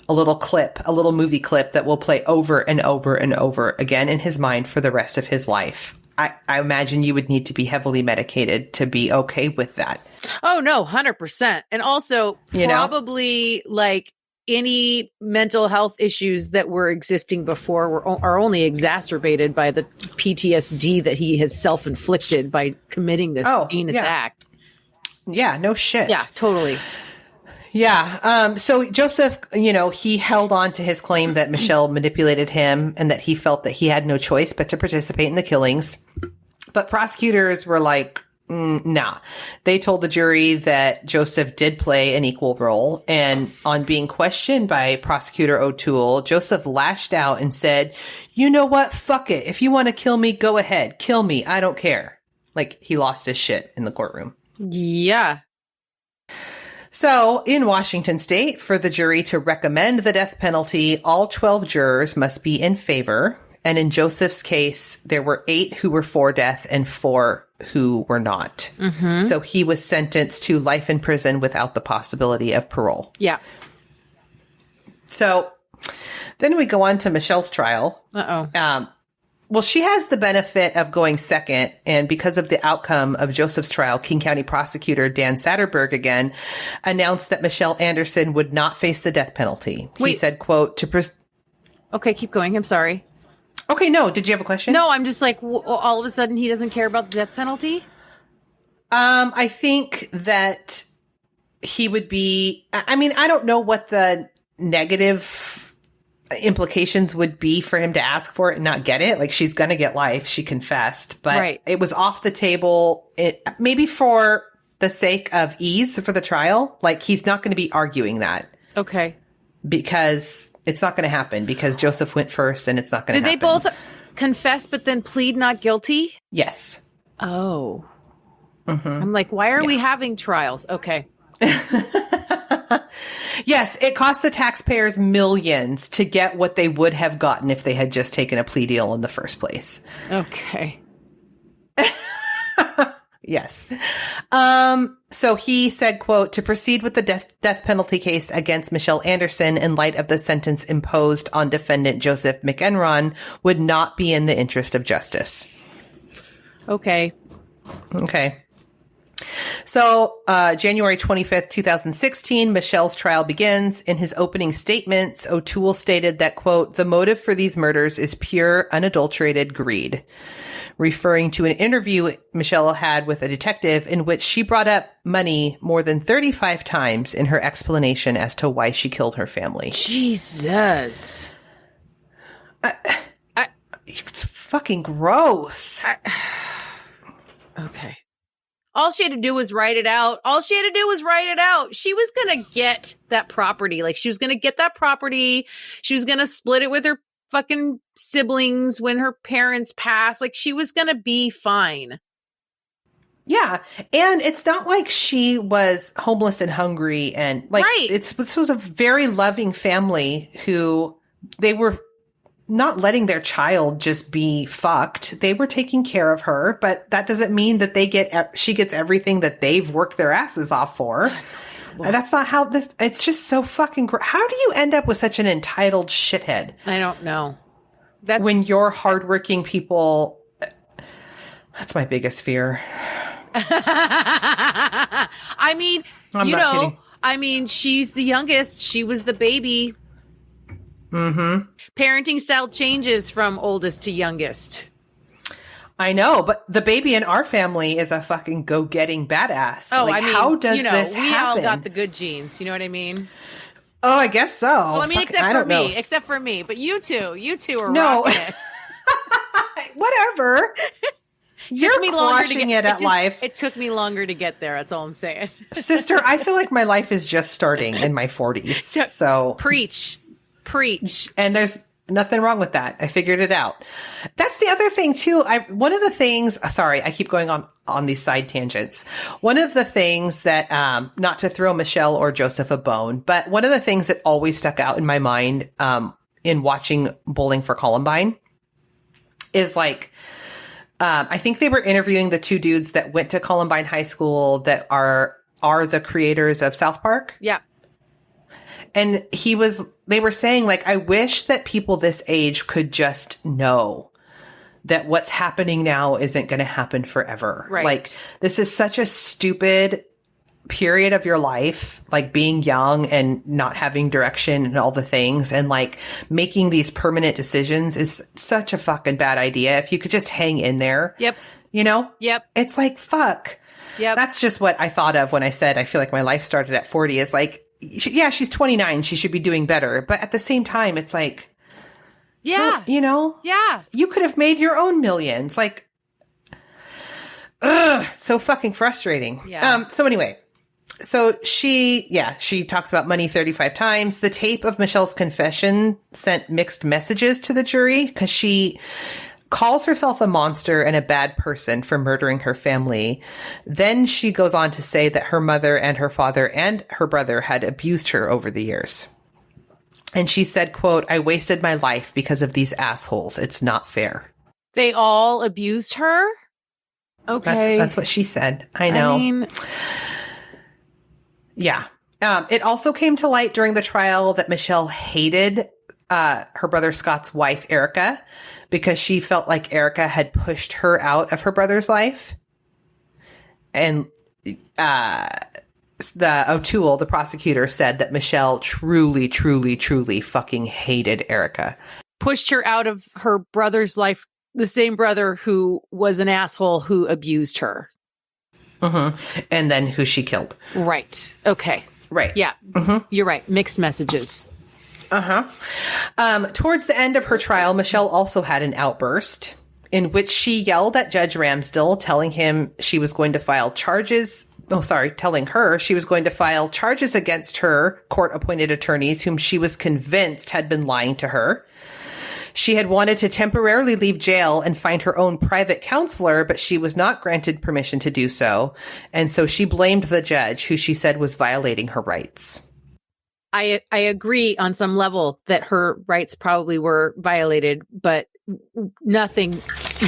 clip, a little movie clip that will play over and over and over again in his mind for the rest of his life. I imagine you would need to be heavily medicated to be okay with that. Oh, no, 100%. And also probably any mental health issues that were existing before are only exacerbated by the PTSD that he has self-inflicted by committing this heinous act. Yeah, no shit. Yeah, totally. Yeah. So Joseph, he held on to his claim that Michelle manipulated him and that he felt that he had no choice but to participate in the killings. But prosecutors were like, nah. They told the jury that Joseph did play an equal role. And on being questioned by Prosecutor O'Toole, Joseph lashed out and said, you know what? Fuck it. If you want to kill me, go ahead. Kill me. I don't care. He lost his shit in the courtroom. Yeah. So in Washington state, for the jury to recommend the death penalty, all 12 jurors must be in favor. And in Joseph's case, there were 8 who were for death and 4 who were not. Mm-hmm. So he was sentenced to life in prison without the possibility of parole. Yeah. So then we go on to Michelle's trial. Uh-oh. Well, she has the benefit of going second. And because of the outcome of Joseph's trial, King County prosecutor Dan Satterberg again announced that Michelle Anderson would not face the death penalty. He said, quote, Okay, keep going. I'm sorry. Okay, no. Did you have a question? No, I'm just all of a sudden he doesn't care about the death penalty? I think that he would be, I don't know what the negative implications would be for him to ask for it and not get it. She's going to get life. She confessed, but It was off the table. Maybe for the sake of ease for the trial. Like, he's not going to be arguing that. Okay. Because it's not going to happen, because Joseph went first and it's not going to happen. Did they both confess but then plead not guilty? Yes. Oh. I'm like, why are we having trials? Okay. Yes, it cost the taxpayers millions to get what they would have gotten if they had just taken a plea deal in the first place. Okay. Yes. So he said, quote, to proceed with the death penalty case against Michelle Anderson in light of the sentence imposed on defendant Joseph McEnron would not be in the interest of justice. Okay. Okay. So, January 25th, 2016, Michelle's trial begins. In his opening statements, O'Toole stated that, quote, the motive for these murders is pure, unadulterated greed, referring to an interview Michelle had with a detective in which she brought up money more than 35 times in her explanation as to why she killed her family. Jesus. It's fucking gross. Okay. All she had to do was write it out. She was going to get that property. Like, she was going to get that property. She was going to split it with her fucking siblings when her parents passed. Like, she was going to be fine. Yeah. And it's not like she was homeless and hungry and like, right. This was a very loving family who they were not letting their child just be fucked. They were taking care of her, but that doesn't mean that she gets everything that they've worked their asses off for. That's not how it's just so fucking how do you end up with such an entitled shithead? I don't know. When you're hardworking people, that's my biggest fear. I mean, kidding. She's the youngest. She was the baby. Mm-hmm. Parenting style changes from oldest to youngest. I know, but the baby in our family is a fucking go-getting badass. Oh, like, how does this we happen? all got the good genes. You know what I mean? Oh, I guess so. Well, I mean, except for me. But you two are rocking it. Whatever. You're crushing it at life. It took me longer to get there. That's all I'm saying. Sister, I feel like my life is just starting in my 40s. So preach. And there's nothing wrong with that. I figured it out. That's the other thing too. One of the things, sorry, I keep going on these side tangents. One of the things that, not to throw Michelle or Joseph a bone, but one of the things that always stuck out in my mind, in watching Bowling for Columbine is like, I think they were interviewing the two dudes that went to Columbine High School that are the creators of South Park. Yeah. And they were saying, like, I wish that people this age could just know that what's happening now isn't going to happen forever. Right. Like, this is such a stupid period of your life, like being young and not having direction and all the things. And like making these permanent decisions is such a fucking bad idea. If you could just hang in there. Yep. You know? Yep. It's like, fuck. Yep. That's just what I thought of when I said I feel like my life started at 40 is like, yeah, she's 29. She should be doing better. But at the same time, it's like, yeah, you know, yeah, you could have made your own millions. Like, so fucking frustrating. Yeah. So anyway, she talks about money 35 times. The tape of Michelle's confession sent mixed messages to the jury because she calls herself a monster and a bad person for murdering her family. Then she goes on to say that her mother and her father and her brother had abused her over the years. And she said, quote, I wasted my life because of these assholes. It's not fair. They all abused her? Okay. That's what she said. I know. Yeah. It also came to light during the trial that Michelle hated her brother Scott's wife, Erica, because she felt like Erica had pushed her out of her brother's life. And the O'Toole, the prosecutor, said that Michelle truly, truly, truly fucking hated Erica. Pushed her out of her brother's life, the same brother who was an asshole who abused her. Mm-hmm. And then who she killed. Right. Okay. Right. Yeah. Mm-hmm. You're right. Mixed messages. Towards the end of her trial, Michelle also had an outburst in which she yelled at Judge Ramsdell, telling him she was going to file charges telling her she was going to file charges against her court-appointed attorneys, whom she was convinced had been lying to her. She had wanted to temporarily leave jail and find her own private counselor, but she was not granted permission to do so. And so she blamed the judge, who she said was violating her rights. I agree on some level that her rights probably were violated, but nothing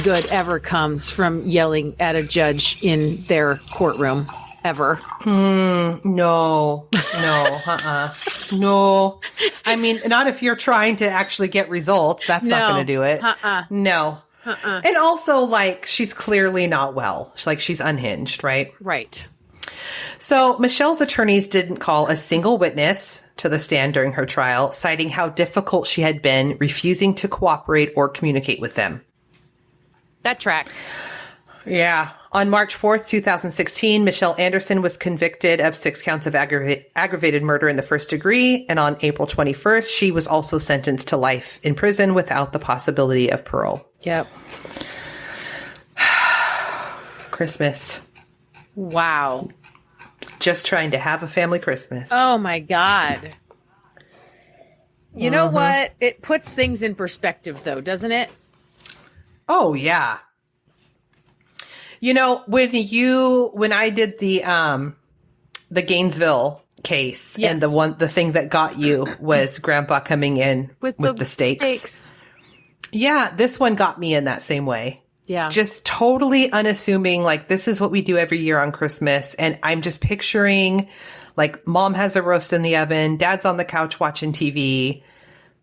good ever comes from yelling at a judge in their courtroom, ever. No. No. I mean, not if you're trying to actually get results. That's not going to do it. No. And also, like, she's clearly not well. She's unhinged, right? Right. So Michelle's attorneys didn't call a single witness to the stand during her trial, citing how difficult she had been refusing to cooperate or communicate with them. That tracks. Yeah. On March 4th, 2016, Michelle Anderson was convicted of 6 counts of aggravated murder in the first degree. And on April 21st, she was also sentenced to life in prison without the possibility of parole. Yep. Christmas. Wow. Just trying to have a family Christmas. Oh, my God. You know what? It puts things in perspective, though, doesn't it? Oh, yeah. You know, when I did the Gainesville case, yes. and the thing that got you was Grandpa coming in with the steaks. Yeah, this one got me in that same way. Yeah. Just totally unassuming, like, this is what we do every year on Christmas. And I'm just picturing, like, mom has a roast in the oven, dad's on the couch watching TV,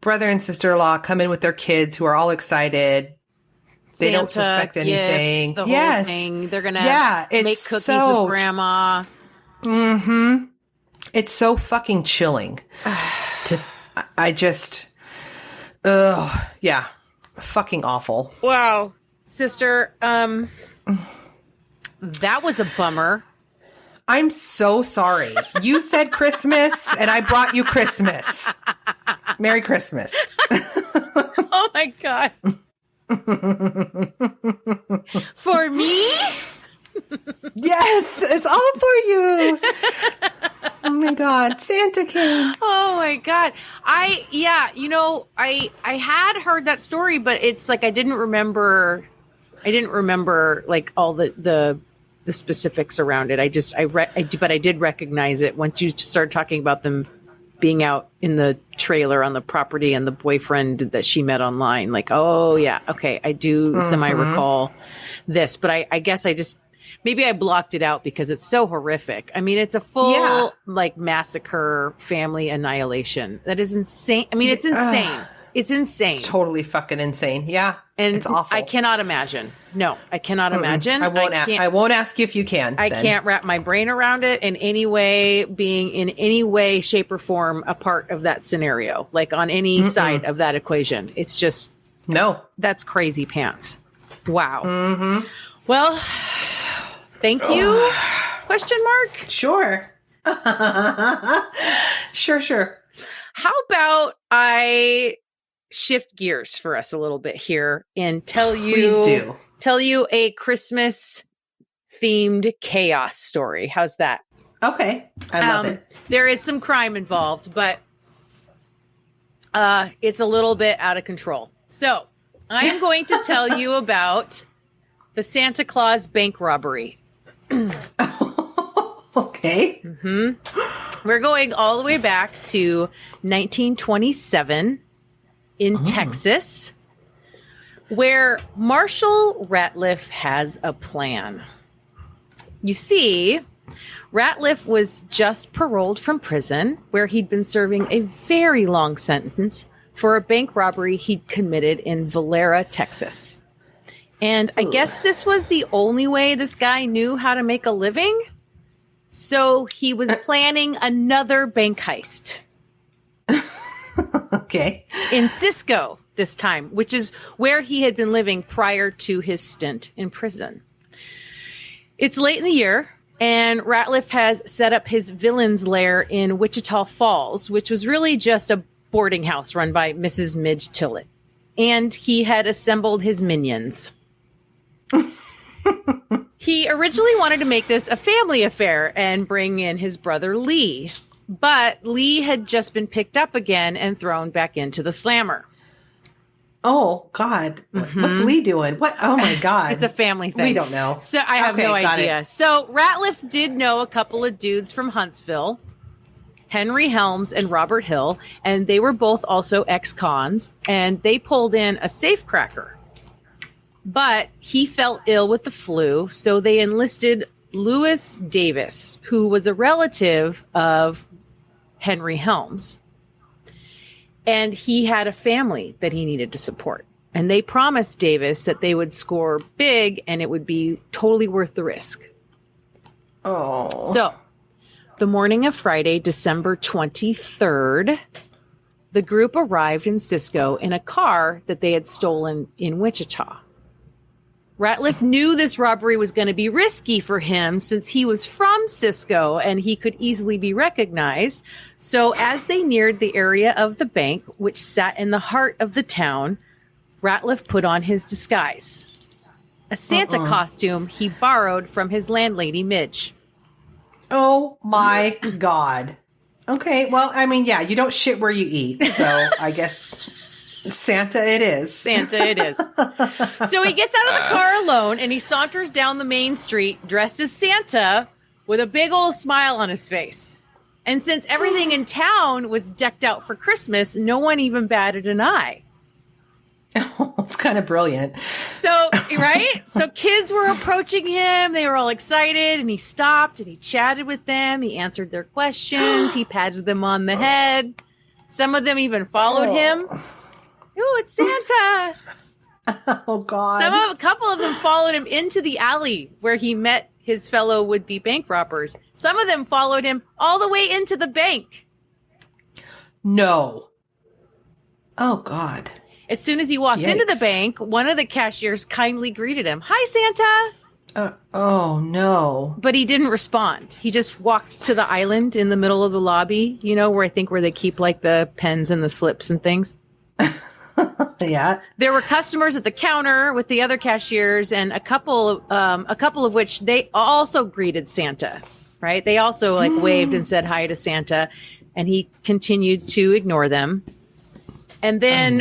brother and sister-in-law come in with their kids who are all excited. They Santa, don't suspect anything. Gifts, the whole thing. They're going to make cookies with grandma. Mm-hmm. It's so fucking chilling. Yeah. Fucking awful. Wow. Sister, that was a bummer. I'm so sorry. You said Christmas, and I brought you Christmas. Merry Christmas. Oh, my God. For me? Yes, it's all for you. Oh my God, Santa came. Oh my God. I had heard that story, but it's like I didn't remember like all the specifics around it. But I did recognize it once you started talking about them being out in the trailer on the property and the boyfriend that she met online. Like, oh yeah, okay, I do semi recall this, but I guess maybe I blocked it out because it's so horrific. I mean, it's a full like massacre, family annihilation. That is insane. I mean, it's insane. It's insane. It's totally fucking insane. Yeah. And it's awful. I cannot imagine. No, I cannot imagine. I won't ask you if you can. I can't wrap my brain around it in any way, being in any way, shape, or form a part of that scenario, like on any side of that equation. It's just, no. That's crazy pants. Wow. Mm-hmm. Well, thank you? Question mark? Sure. Sure. How about I shift gears for us a little bit here and tell you a Christmas themed chaos story. How's that? Okay. I love it. There is some crime involved, but it's a little bit out of control. So I am going to tell you about the Santa Claus bank robbery. Okay. Mm-hmm. We're going all the way back to 1927 in Texas, where Marshall Ratliff has a plan. You see, Ratliff was just paroled from prison, where he'd been serving a very long sentence for a bank robbery he'd committed in Valera, Texas. And I guess this was the only way this guy knew how to make a living. So he was planning another bank heist. Okay. In Cisco this time, which is where he had been living prior to his stint in prison. It's late in the year, and Ratliff has set up his villain's lair in Wichita Falls, which was really just a boarding house run by Mrs. Midge Tillett. And he had assembled his minions. He originally wanted to make this a family affair and bring in his brother Lee, but Lee had just been picked up again and thrown back into the slammer. Oh, God. What's Lee doing? What? Oh, my God. It's a family thing. We don't know. So I have no idea. So Ratliff did know a couple of dudes from Huntsville, Henry Helms and Robert Hill, and they were both also ex-cons, and they pulled in a safecracker. But he fell ill with the flu, so they enlisted Lewis Davis, who was a relative of Henry Helms. And he had a family that he needed to support. And they promised Davis that they would score big and it would be totally worth the risk. Oh. So, the morning of Friday, December 23rd, the group arrived in Cisco in a car that they had stolen in Wichita. Ratliff knew this robbery was going to be risky for him since he was from Cisco and he could easily be recognized. So as they neared the area of the bank, which sat in the heart of the town, Ratliff put on his disguise, a Santa costume he borrowed from his landlady, Midge. Oh, my God. Okay, well, I mean, yeah, you don't shit where you eat, so I guess... Santa it is. Santa it is. So he gets out of the car alone and he saunters down the main street dressed as Santa with a big old smile on his face. And since everything in town was decked out for Christmas, no one even batted an eye. Oh, it's kind of brilliant. So, right? So kids were approaching him. They were all excited and he stopped and he chatted with them. He answered their questions. He patted them on the head. Some of them even followed him. Ooh, it's Santa. Oh, God. A couple of them followed him into the alley where he met his fellow would-be bank robbers. Some of them followed him all the way into the bank. No. Oh, God. As soon as he walked into the bank, one of the cashiers kindly greeted him. Hi, Santa. Oh, no. But he didn't respond. He just walked to the island in the middle of the lobby, you know, where they keep like the pens and the slips and things. Yeah. There were customers at the counter with the other cashiers, and a couple of which they also greeted Santa, right? They also waved and said hi to Santa, and he continued to ignore them. And then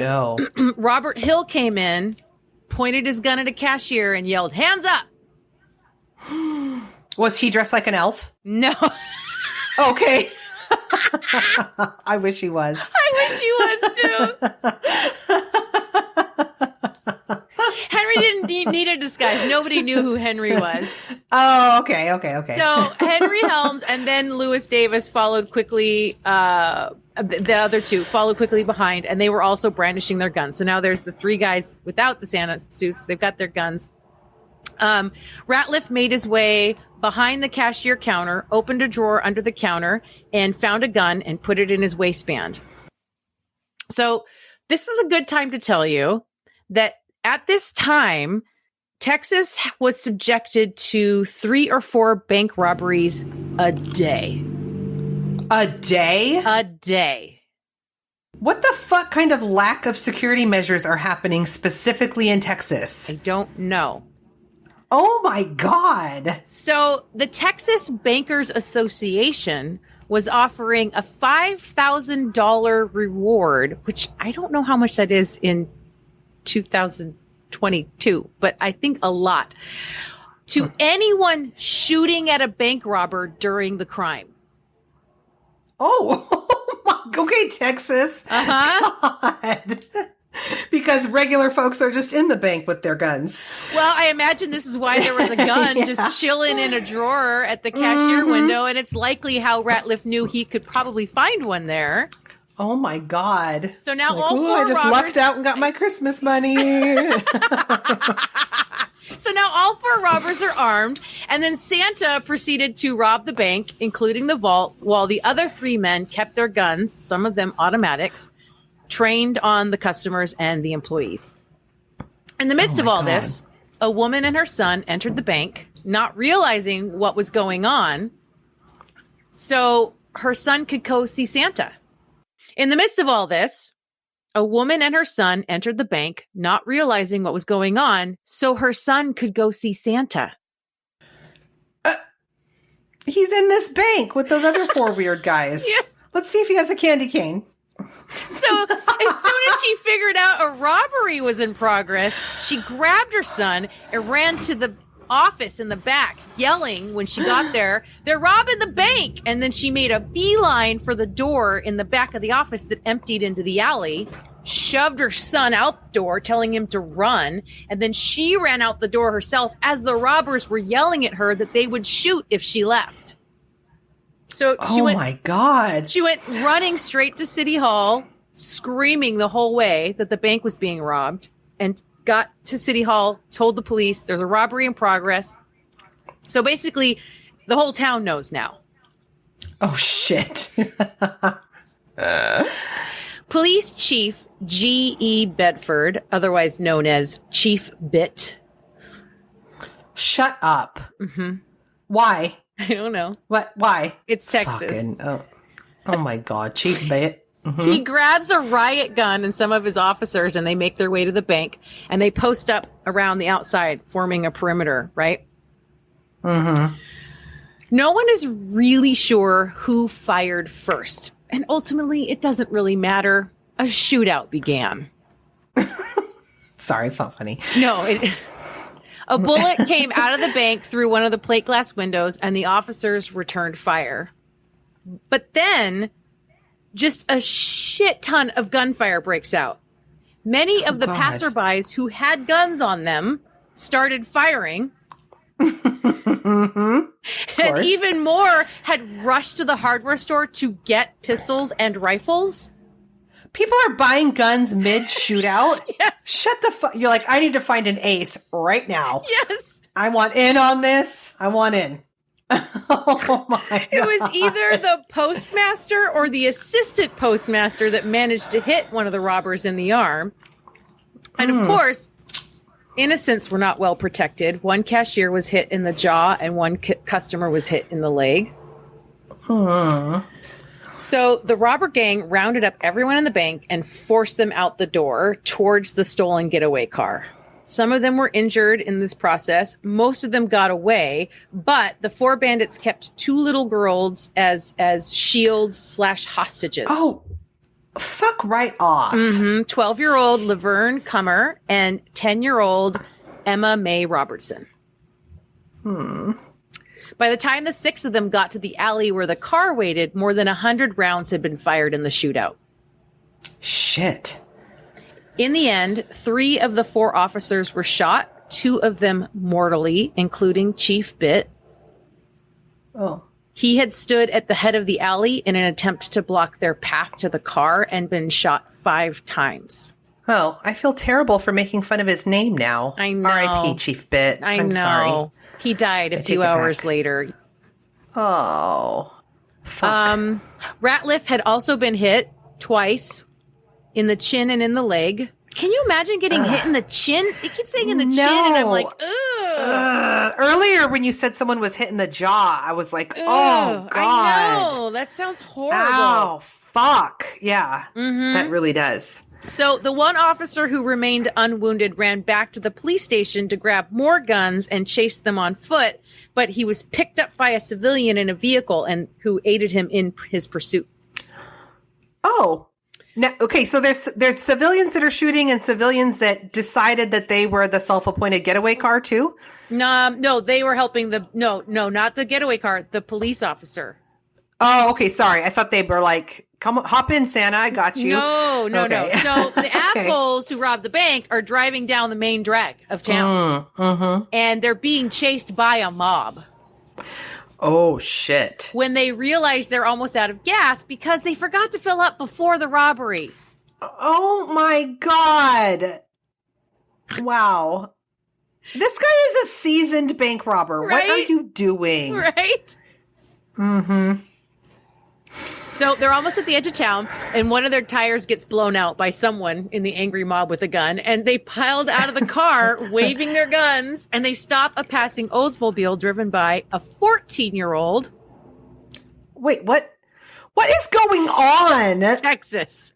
Robert Hill came in, pointed his gun at a cashier, and yelled, "Hands up!" Was he dressed like an elf? No. Okay. I wish he was. I wish he was too. Henry didn't need a disguise. Nobody knew who Henry was. Oh, okay. So Henry Helms and then Lewis Davis followed quickly. The other two followed quickly behind, and they were also brandishing their guns. So now there's the three guys without the Santa suits. They've got their guns. Ratliff made his way behind the cashier counter, opened a drawer under the counter, and found a gun and put it in his waistband. So this is a good time to tell you that at this time, Texas was subjected to 3 or 4 bank robberies a day. A day? A day. What the fuck kind of lack of security measures are happening specifically in Texas? I don't know. Oh my God. So the Texas Bankers Association was offering a $5,000 reward, which I don't know how much that is in 2022, but I think a lot, to anyone shooting at a bank robber during the crime. Oh, okay, Texas. God. Because regular folks are just in the bank with their guns. Well, I imagine this is why there was a gun just chilling in a drawer at the cashier window, and it's likely how Ratliff knew he could probably find one there. Oh my God. So now all 4 I just robbers... lucked out and got my Christmas money. So now all 4 robbers are armed, and then Santa proceeded to rob the bank, including the vault, while the other 3 men kept their guns, some of them automatics, trained on the customers and the employees. In the midst of all this, a woman and her son entered the bank, not realizing what was going on, so her son could go see Santa. In the midst of all this, a woman and her son entered the bank, not realizing what was going on, so her son could go see Santa. He's in this bank with those other 4 weird guys. Yeah. Let's see if he has a candy cane. So as soon as she figured out a robbery was in progress, she grabbed her son and ran to the office in the back, yelling when she got there, "They're robbing the bank!" And then she made a beeline for the door in the back of the office that emptied into the alley, shoved her son out the door, telling him to run, and then she ran out the door herself as the robbers were yelling at her that they would shoot if she left. So my God. She went running straight to City Hall, screaming the whole way that the bank was being robbed, and got to City Hall, told the police there's a robbery in progress. So basically, the whole town knows now. Oh, shit. Police Chief G.E. Bedford, otherwise known as Chief Bit. Shut up. Mm-hmm. Why? I don't know. What? Why? It's Texas. Oh my God. Chief Bit. Mm-hmm. He grabs a riot gun and some of his officers, and they make their way to the bank, and they post up around the outside, forming a perimeter, right? Mm-hmm. No one is really sure who fired first, and ultimately, it doesn't really matter. A shootout began. Sorry, it's not funny. No, a bullet came out of the bank through one of the plate glass windows, and the officers returned fire. But then, just a shit ton of gunfire breaks out. Many of the passerbys who had guns on them started firing. And even more had rushed to the hardware store to get pistols and rifles. People are buying guns mid-shootout? Yes. Shut the fuck. You're like, I need to find an ace right now. Yes. I want in on this. I want in. Oh my God. It was either the postmaster or the assistant postmaster that managed to hit one of the robbers in the arm. And of course, innocents were not well protected. One cashier was hit in the jaw and one customer was hit in the leg. So the robber gang rounded up everyone in the bank and forced them out the door towards the stolen getaway car. Some of them were injured in this process. Most of them got away, but the 4 bandits kept 2 little girls as shields/hostages. Oh, fuck right off. 12-year-old Laverne Cummer and 10-year-old Emma Mae Robertson. By the time the 6 of them got to the alley where the car waited, more than 100 rounds had been fired in the shootout. Shit. In the end, 3 of the 4 officers were shot, 2 of them mortally, including Chief Bit. Oh. He had stood at the head of the alley in an attempt to block their path to the car and been shot 5 times. Oh, I feel terrible for making fun of his name now. I know. R.I.P. Chief Bit. I'm know. Sorry. He died a few hours later. Oh. Fuck. Ratliff had also been hit twice in the chin and in the leg. Can you imagine getting hit in the chin? It keeps saying in the chin, and I'm like, ugh. Earlier, when you said someone was hit in the jaw, I was like, oh, God. I know. That sounds horrible. Oh, fuck. Yeah, that really does. So the one officer who remained unwounded ran back to the police station to grab more guns and chase them on foot, but he was picked up by a civilian in a vehicle and who aided him in his pursuit. Oh. Now, okay, so there's civilians that are shooting and civilians that decided that they were the self-appointed getaway car too? No, they were helping no, not the getaway car, the police officer. Oh, okay, sorry. I thought they were like, come on, hop in, Santa, I got you. No. So the assholes who robbed the bank are driving down the main drag of town. And they're being chased by a mob. Oh, shit. When they realize they're almost out of gas because they forgot to fill up before the robbery. Oh, my God. Wow. This guy is a seasoned bank robber. Right? What are you doing? Right? So they're almost at the edge of town, and one of their tires gets blown out by someone in the angry mob with a gun, and they piled out of the car, waving their guns, and they stop a passing Oldsmobile driven by a 14-year-old. Wait, what? What is going on? Texas.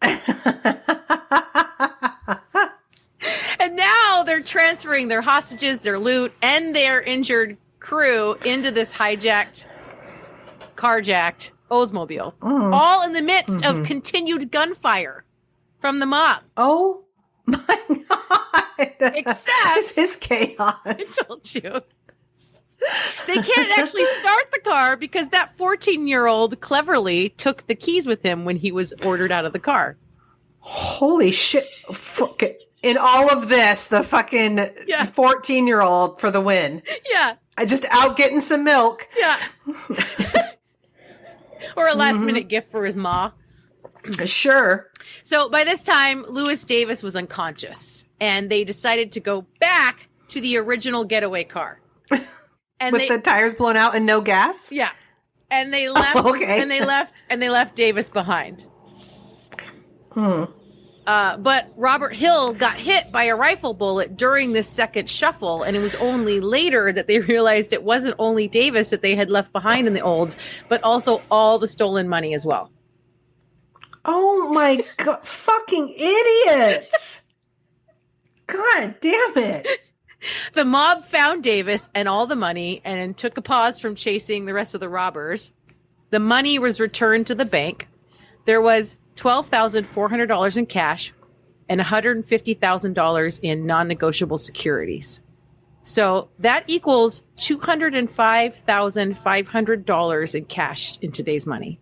And now they're transferring their hostages, their loot, and their injured crew into this hijacked carjacked Oldsmobile, all in the midst of continued gunfire from the mob. Oh my God. Except, this is chaos. I told you. They can't actually start the car because that 14-year-old cleverly took the keys with him when he was ordered out of the car. Holy shit. In all of this, the fucking 14-year-old for the win. Yeah. I just out getting some milk. Yeah. Or a last-minute gift for his ma. Sure. So by this time, Lewis Davis was unconscious, and they decided to go back to the original getaway car. And with the tires blown out and no gas? Yeah. And they left and they left Davis behind. But Robert Hill got hit by a rifle bullet during this second shuffle, and it was only later that they realized it wasn't only Davis that they had left behind in the Olds, but also all the stolen money as well. Oh my God. Fucking idiots. God damn it. The mob found Davis and all the money and took a pause from chasing the rest of the robbers. The money was returned to the bank. There was $12,400 in cash and $150,000 in non-negotiable securities. So that equals $205,500 in cash in today's money.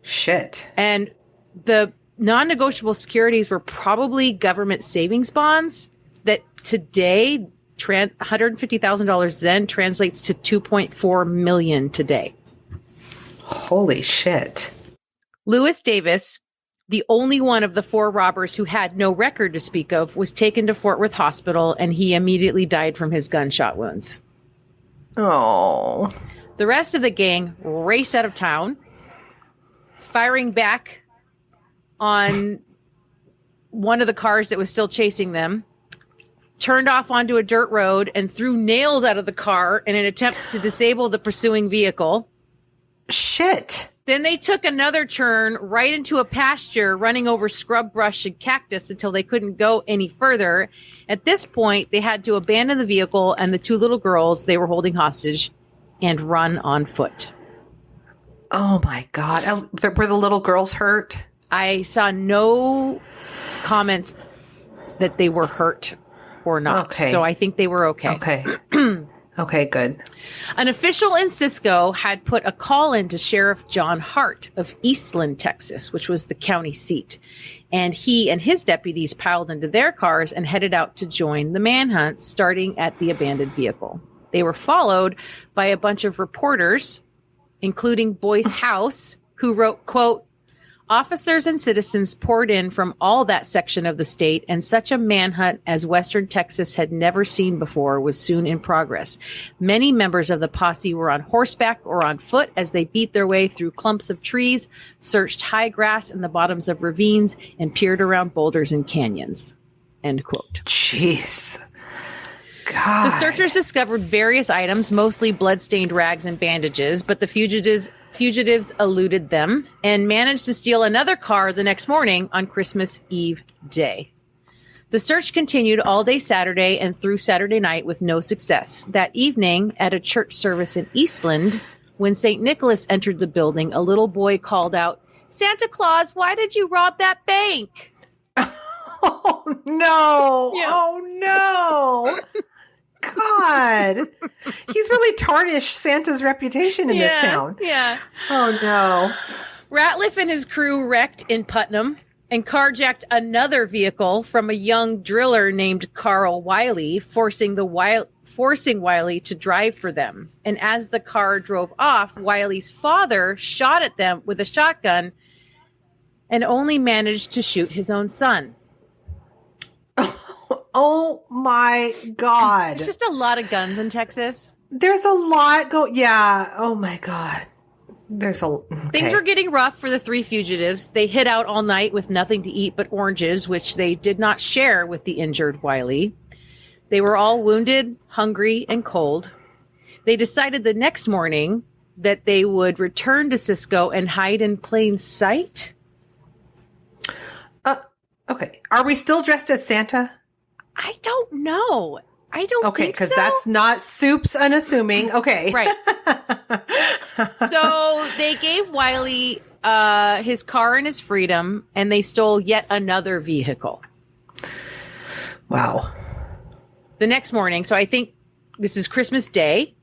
Shit. And the non-negotiable securities were probably government savings bonds that today, $150,000 then translates to $2.4 million today. Holy shit. Lewis Davis, the only one of the four robbers who had no record to speak of, was taken to Fort Worth Hospital, and he immediately died from his gunshot wounds. Oh. The rest of the gang raced out of town, firing back on one of the cars that was still chasing them, turned off onto a dirt road, and threw nails out of the car in an attempt to disable the pursuing vehicle. Shit. Then they took another turn right into a pasture, running over scrub brush and cactus until they couldn't go any further. At this point, they had to abandon the vehicle and the two little girls they were holding hostage and run on foot. Oh my God. Were the little girls hurt? I saw no comments that they were hurt or not. Okay. So I think they were okay. Okay. Okay, good. An official in Cisco had put a call in to Sheriff John Hart of Eastland, Texas, which was the county seat. And he and his deputies piled into their cars and headed out to join the manhunt, starting at the abandoned vehicle. They were followed by a bunch of reporters, including Boyce House, who wrote, quote, "Officers and citizens poured in from all that section of the state, and such a manhunt as Western Texas had never seen before was soon in progress. Many members of the posse were on horseback or on foot as they beat their way through clumps of trees, searched high grass in the bottoms of ravines, and peered around boulders and canyons." End quote. Jeez. God. The searchers discovered various items, mostly blood-stained rags and bandages, but the fugitives eluded them and managed to steal another car the next morning on Christmas Eve day. The search continued all day Saturday and through Saturday night with no success. That evening, at a church service in Eastland, when St. Nicholas entered the building, a little boy called out, "Santa Claus, why did you rob that bank?" Oh, no. Yeah. Oh, no. God. He's really tarnished Santa's reputation in this town. Yeah. Oh, no. Ratliff and his crew wrecked in Putnam and carjacked another vehicle from a young driller named Carl Wiley, forcing Wiley to drive for them. And as the car drove off, Wiley's father shot at them with a shotgun and only managed to shoot his own son. Oh my God. There's just a lot of guns in Texas. There's a lot yeah. Oh my God. Things were getting rough for the three fugitives. They hid out all night with nothing to eat but oranges, which they did not share with the injured Wiley. They were all wounded, hungry, and cold. They decided the next morning that they would return to Cisco and hide in plain sight. Okay. Are we still dressed as Santa? I don't know. I don't Okay, think so. because that's not Soup's unassuming. Okay. Right. So they gave Wiley his car and his freedom, and they stole yet another vehicle. Wow. The next morning, so I think this is Christmas Day,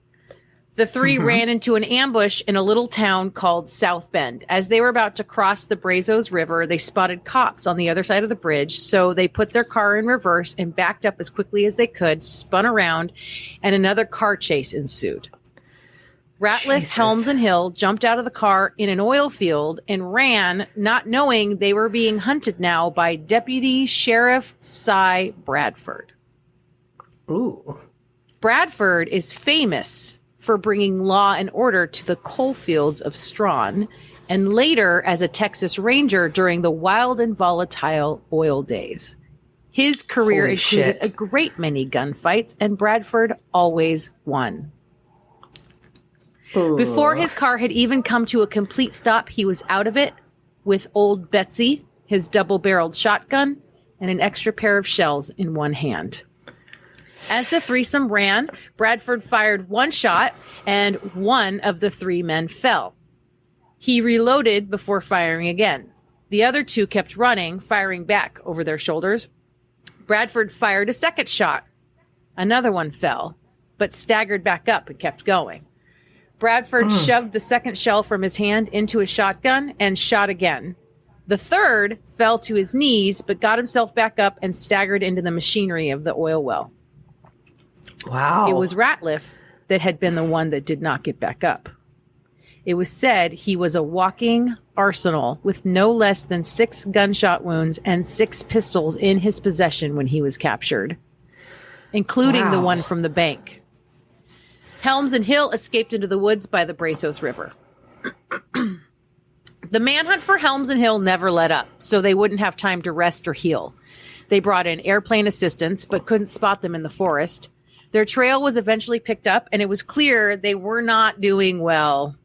the three ran into an ambush in a little town called South Bend. As they were about to cross the Brazos River, they spotted cops on the other side of the bridge, so they put their car in reverse and backed up as quickly as they could, spun around, and another car chase ensued. Ratliff, Jesus. Helms, and Hill jumped out of the car in an oil field and ran, not knowing they were being hunted now by Deputy Sheriff Cy Bradford. Ooh. Bradford is famous for bringing law and order to the coal fields of Strawn, and later as a Texas Ranger during the wild and volatile oil days. His career Holy included shit. a great many gunfights, and Bradford always won. Ugh. Before his car had even come to a complete stop, he was out of it with Old Betsy, his double-barreled shotgun, and an extra pair of shells in one hand. As the threesome ran, Bradford fired one shot, and one of the three men fell. He reloaded before firing again. The other two kept running, firing back over their shoulders. Bradford fired a second shot. Another one fell, but staggered back up and kept going. Bradford shoved the second shell from his hand into his shotgun and shot again. The third fell to his knees, but got himself back up and staggered into the machinery of the oil well. Wow. It was Ratliff that had been the one that did not get back up. It was said he was a walking arsenal with no less than 6 gunshot wounds and 6 pistols in his possession when he was captured, including the Wow. one from the bank. Helms and Hill escaped into the woods by the Brazos River. The manhunt for Helms and Hill never let up, so they wouldn't have time to rest or heal. They brought in airplane assistance, but couldn't spot them in the forest. Their trail was eventually picked up, and it was clear they were not doing well.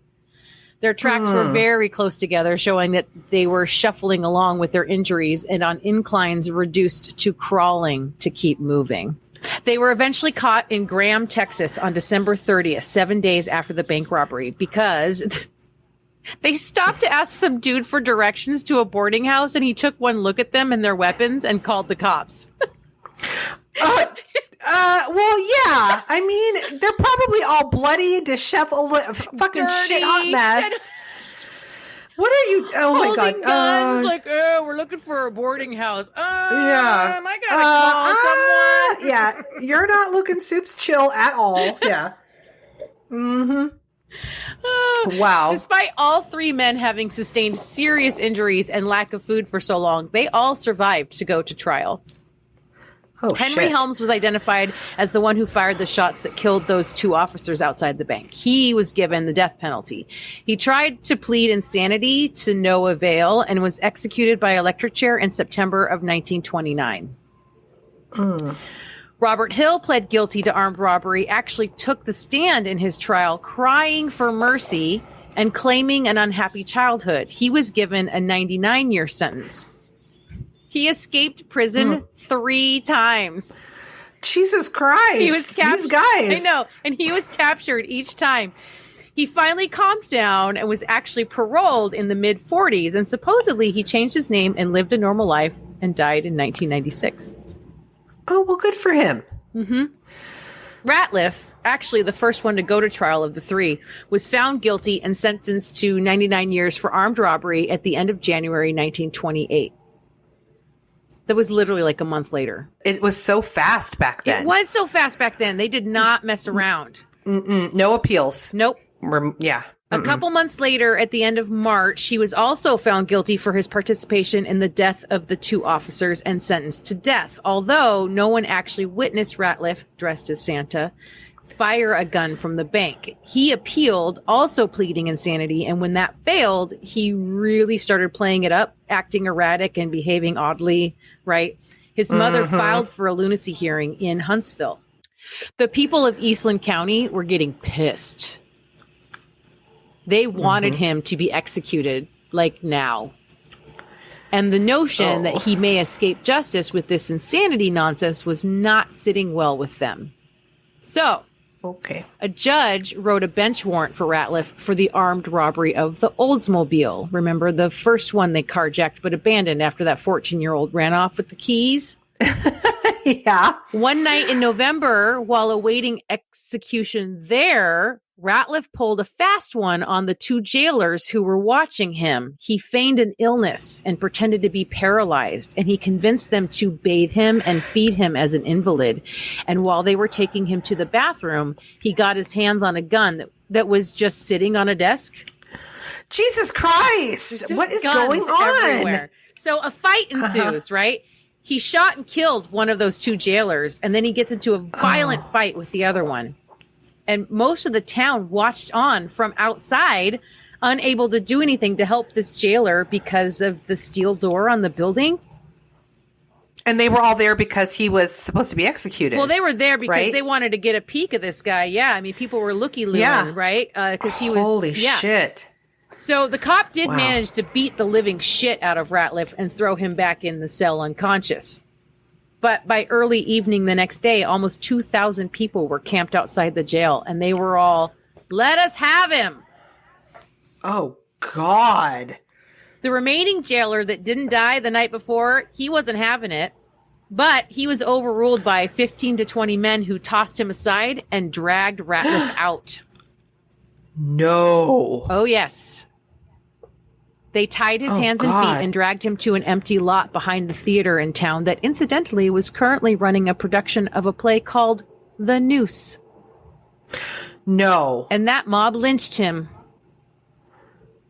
Their tracks were very close together, showing that they were shuffling along with their injuries and on inclines reduced to crawling to keep moving. They were eventually caught in Graham, Texas on December 30th, 7 days after the bank robbery, because they stopped to ask some dude for directions to a boarding house, and he took one look at them and their weapons and called the cops. Well, yeah. I mean, they're probably all bloody, disheveled, fucking Dirty. shit hot mess. What are you? Oh my god! Holding guns, like, oh, we're looking for a boarding house. Yeah. I gotta call someone. Yeah, you're not looking Soup's chill at all. Yeah. Wow. Despite all 3 men having sustained serious injuries and lack of food for so long, they all survived to go to trial. Oh, Henry shit. Helms was identified as the one who fired the shots that killed those 2 officers outside the bank. He was given the death penalty. He tried to plead insanity to no avail and was executed by electric chair in September of 1929. Robert Hill pled guilty to armed robbery, actually took the stand in his trial, crying for mercy and claiming an unhappy childhood. He was given a 99-year sentence. He escaped prison 3 times. Jesus Christ. He was captured. These guys. I know. And he was captured each time. He finally calmed down and was actually paroled in the mid-40s. And supposedly he changed his name and lived a normal life and died in 1996. Oh, well, good for him. Ratliff, actually the first one to go to trial of the 3, was found guilty and sentenced to 99 years for armed robbery at the end of January 1928. That was literally like a month later. It was so fast back then. It was so fast back then. They did not mess around. No appeals. Nope. Yeah. A couple months later, at the end of March, he was also found guilty for his participation in the death of the 2 officers and sentenced to death, although no one actually witnessed Ratliff, dressed as Santa, fire a gun from the bank. He appealed, also pleading insanity, and when that failed, he really started playing it up, acting erratic and behaving oddly, right? His mother filed for a lunacy hearing in Huntsville. The people of Eastland County were getting pissed. They wanted him to be executed, like now. And the notion that he may escape justice with this insanity nonsense was not sitting well with them. So, a judge wrote a bench warrant for Ratliff for the armed robbery of the Oldsmobile. Remember, the first one they carjacked but abandoned after that 14-year-old ran off with the keys? Yeah. One night in November, while awaiting execution there, Ratliff pulled a fast one on the two jailers who were watching him. He feigned an illness and pretended to be paralyzed, and he convinced them to bathe him and feed him as an invalid. And while they were taking him to the bathroom, he got his hands on a gun that was just sitting on a desk. Jesus Christ! What is going on? Everywhere. So a fight ensues, right? He shot and killed one of those two jailers, and then he gets into a violent fight with the other one. And most of the town watched on from outside, unable to do anything to help this jailer because of the steel door on the building. And they were all there because he was supposed to be executed. Well, they were there because they wanted to get a peek of this guy. Yeah, I mean, people were looky-looing, right? Because he was... Holy shit. So the cop did manage to beat the living shit out of Ratliff and throw him back in the cell unconscious. But by early evening the next day, almost 2,000 people were camped outside the jail, and they were all, let us have him. Oh, God. The remaining jailer that didn't die the night before, he wasn't having it, but he was overruled by 15 to 20 men who tossed him aside and dragged Ratliff out. No. Oh, yes. They tied his hands and feet and dragged him to an empty lot behind the theater in town that incidentally was currently running a production of a play called The Noose. No. And that mob lynched him.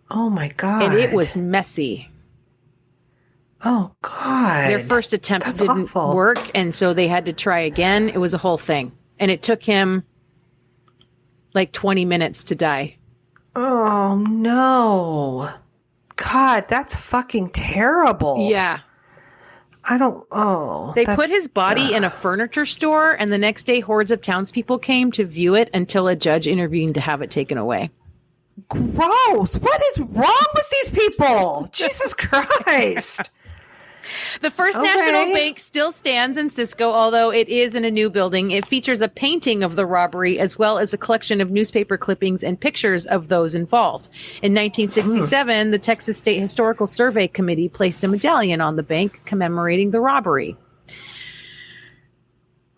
Oh, my God. And it was messy. Oh, God. Their first attempts didn't work, and so they had to try again. It was a whole thing. And it took him like 20 minutes to die. Oh, no. God, that's fucking terrible. Yeah. They put his body in a furniture store, and the next day hordes of townspeople came to view it until a judge intervened to have it taken away. Gross. What is wrong with these people? Jesus Christ. The First National Bank still stands in Cisco, although it is in a new building. It features a painting of the robbery as well as a collection of newspaper clippings and pictures of those involved. In 1967, the Texas State Historical Survey Committee placed a medallion on the bank commemorating the robbery.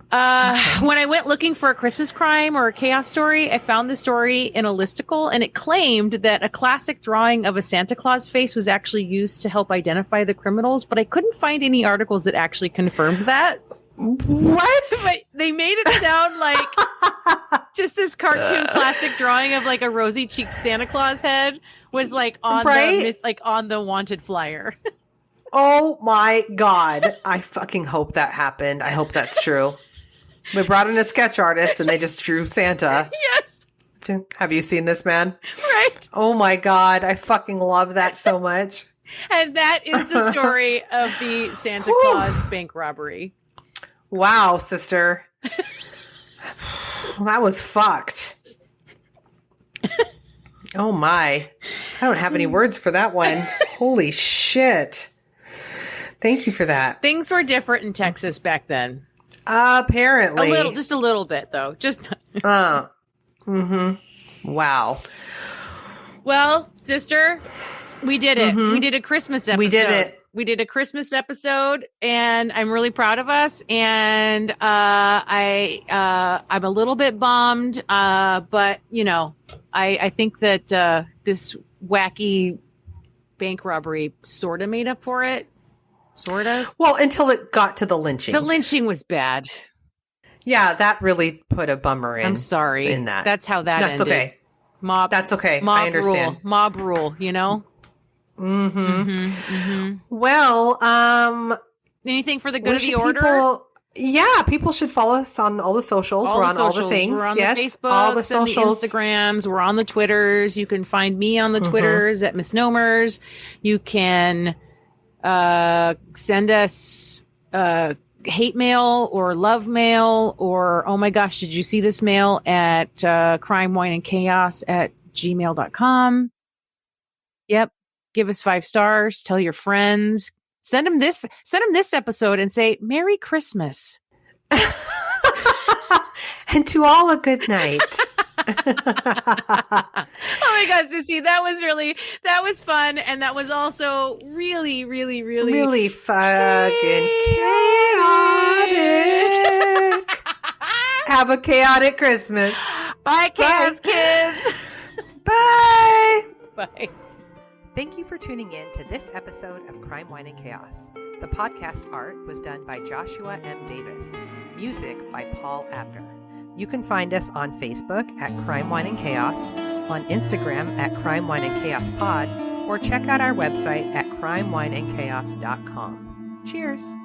When I went looking for a Christmas crime or a chaos story, I found the story in a listicle, and it claimed that a classic drawing of a Santa Claus face was actually used to help identify the criminals, but I couldn't find any articles that actually confirmed that. What? But they made it sound like just this cartoon classic drawing of like a rosy-cheeked Santa Claus head was like on on the wanted flyer. Oh my God. I fucking hope that happened. I hope that's true. We brought in a sketch artist and they just drew Santa. Yes. Have you seen this, man? Right. Oh my God. I fucking love that so much. And that is the story of the Santa Claus bank robbery. Wow, sister. That was fucked. Oh my. I don't have any words for that one. Holy shit. Thank you for that. Things were different in Texas back then. Apparently. Just a little bit, though. Just. Wow. Well, sister, we did it. We did a Christmas episode. We did it. We did a Christmas episode, and I'm really proud of us. And I'm a little bit bummed, but you know, I think that this wacky bank robbery sort of made up for it. Sort of. Well, until it got to the lynching. The lynching was bad. Yeah, that really put a bummer in. I'm sorry. In that. That's how that ended. That's okay. That's okay. I understand. Mob rule, you know? Well, anything for the good of the order? People should follow us on all the socials. We're on all the things. We're on the Facebook, all the socials, the Instagrams. We're on the Twitters. You can find me on the Twitters at Misnomers. You can send us hate mail or love mail or, oh my gosh, did you see this mail at crimewineandchaos@gmail.com. Yep. Give us 5 stars. Tell your friends. Send them this episode and say, Merry Christmas. And to all a good night. Oh my God, Sissy, that was fun. And that was also really, really, really, really fucking chaotic. Have a chaotic Christmas. Bye, kids. Bye. Bye. Thank you for tuning in to this episode of Crime, Wine, and Chaos. The podcast art was done by Joshua M. Davis. Music by Paul Abner. You can find us on Facebook at Crime, Wine, and Chaos, on Instagram at Crime, Wine, and Chaos Pod, or check out our website at crimewineandchaos.com. Cheers!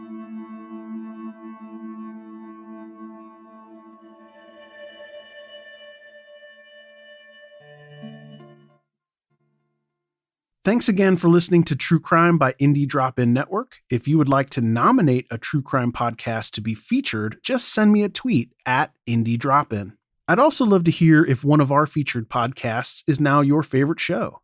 Thanks again for listening to True Crime by Indie Drop-In Network. If you would like to nominate a true crime podcast to be featured, just send me a tweet at Indie Drop-In. I'd also love to hear if one of our featured podcasts is now your favorite show.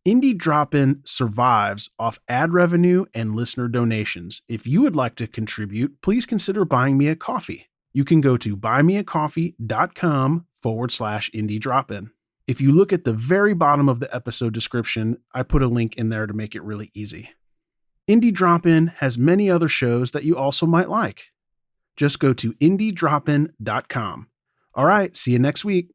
Indie Drop-In survives off ad revenue and listener donations. If you would like to contribute, please consider buying me a coffee. You can go to buymeacoffee.com/Indie Drop-In. If you look at the very bottom of the episode description, I put a link in there to make it really easy. Indie Drop-In has many other shows that you also might like. Just go to indiedropin.com. All right, see you next week.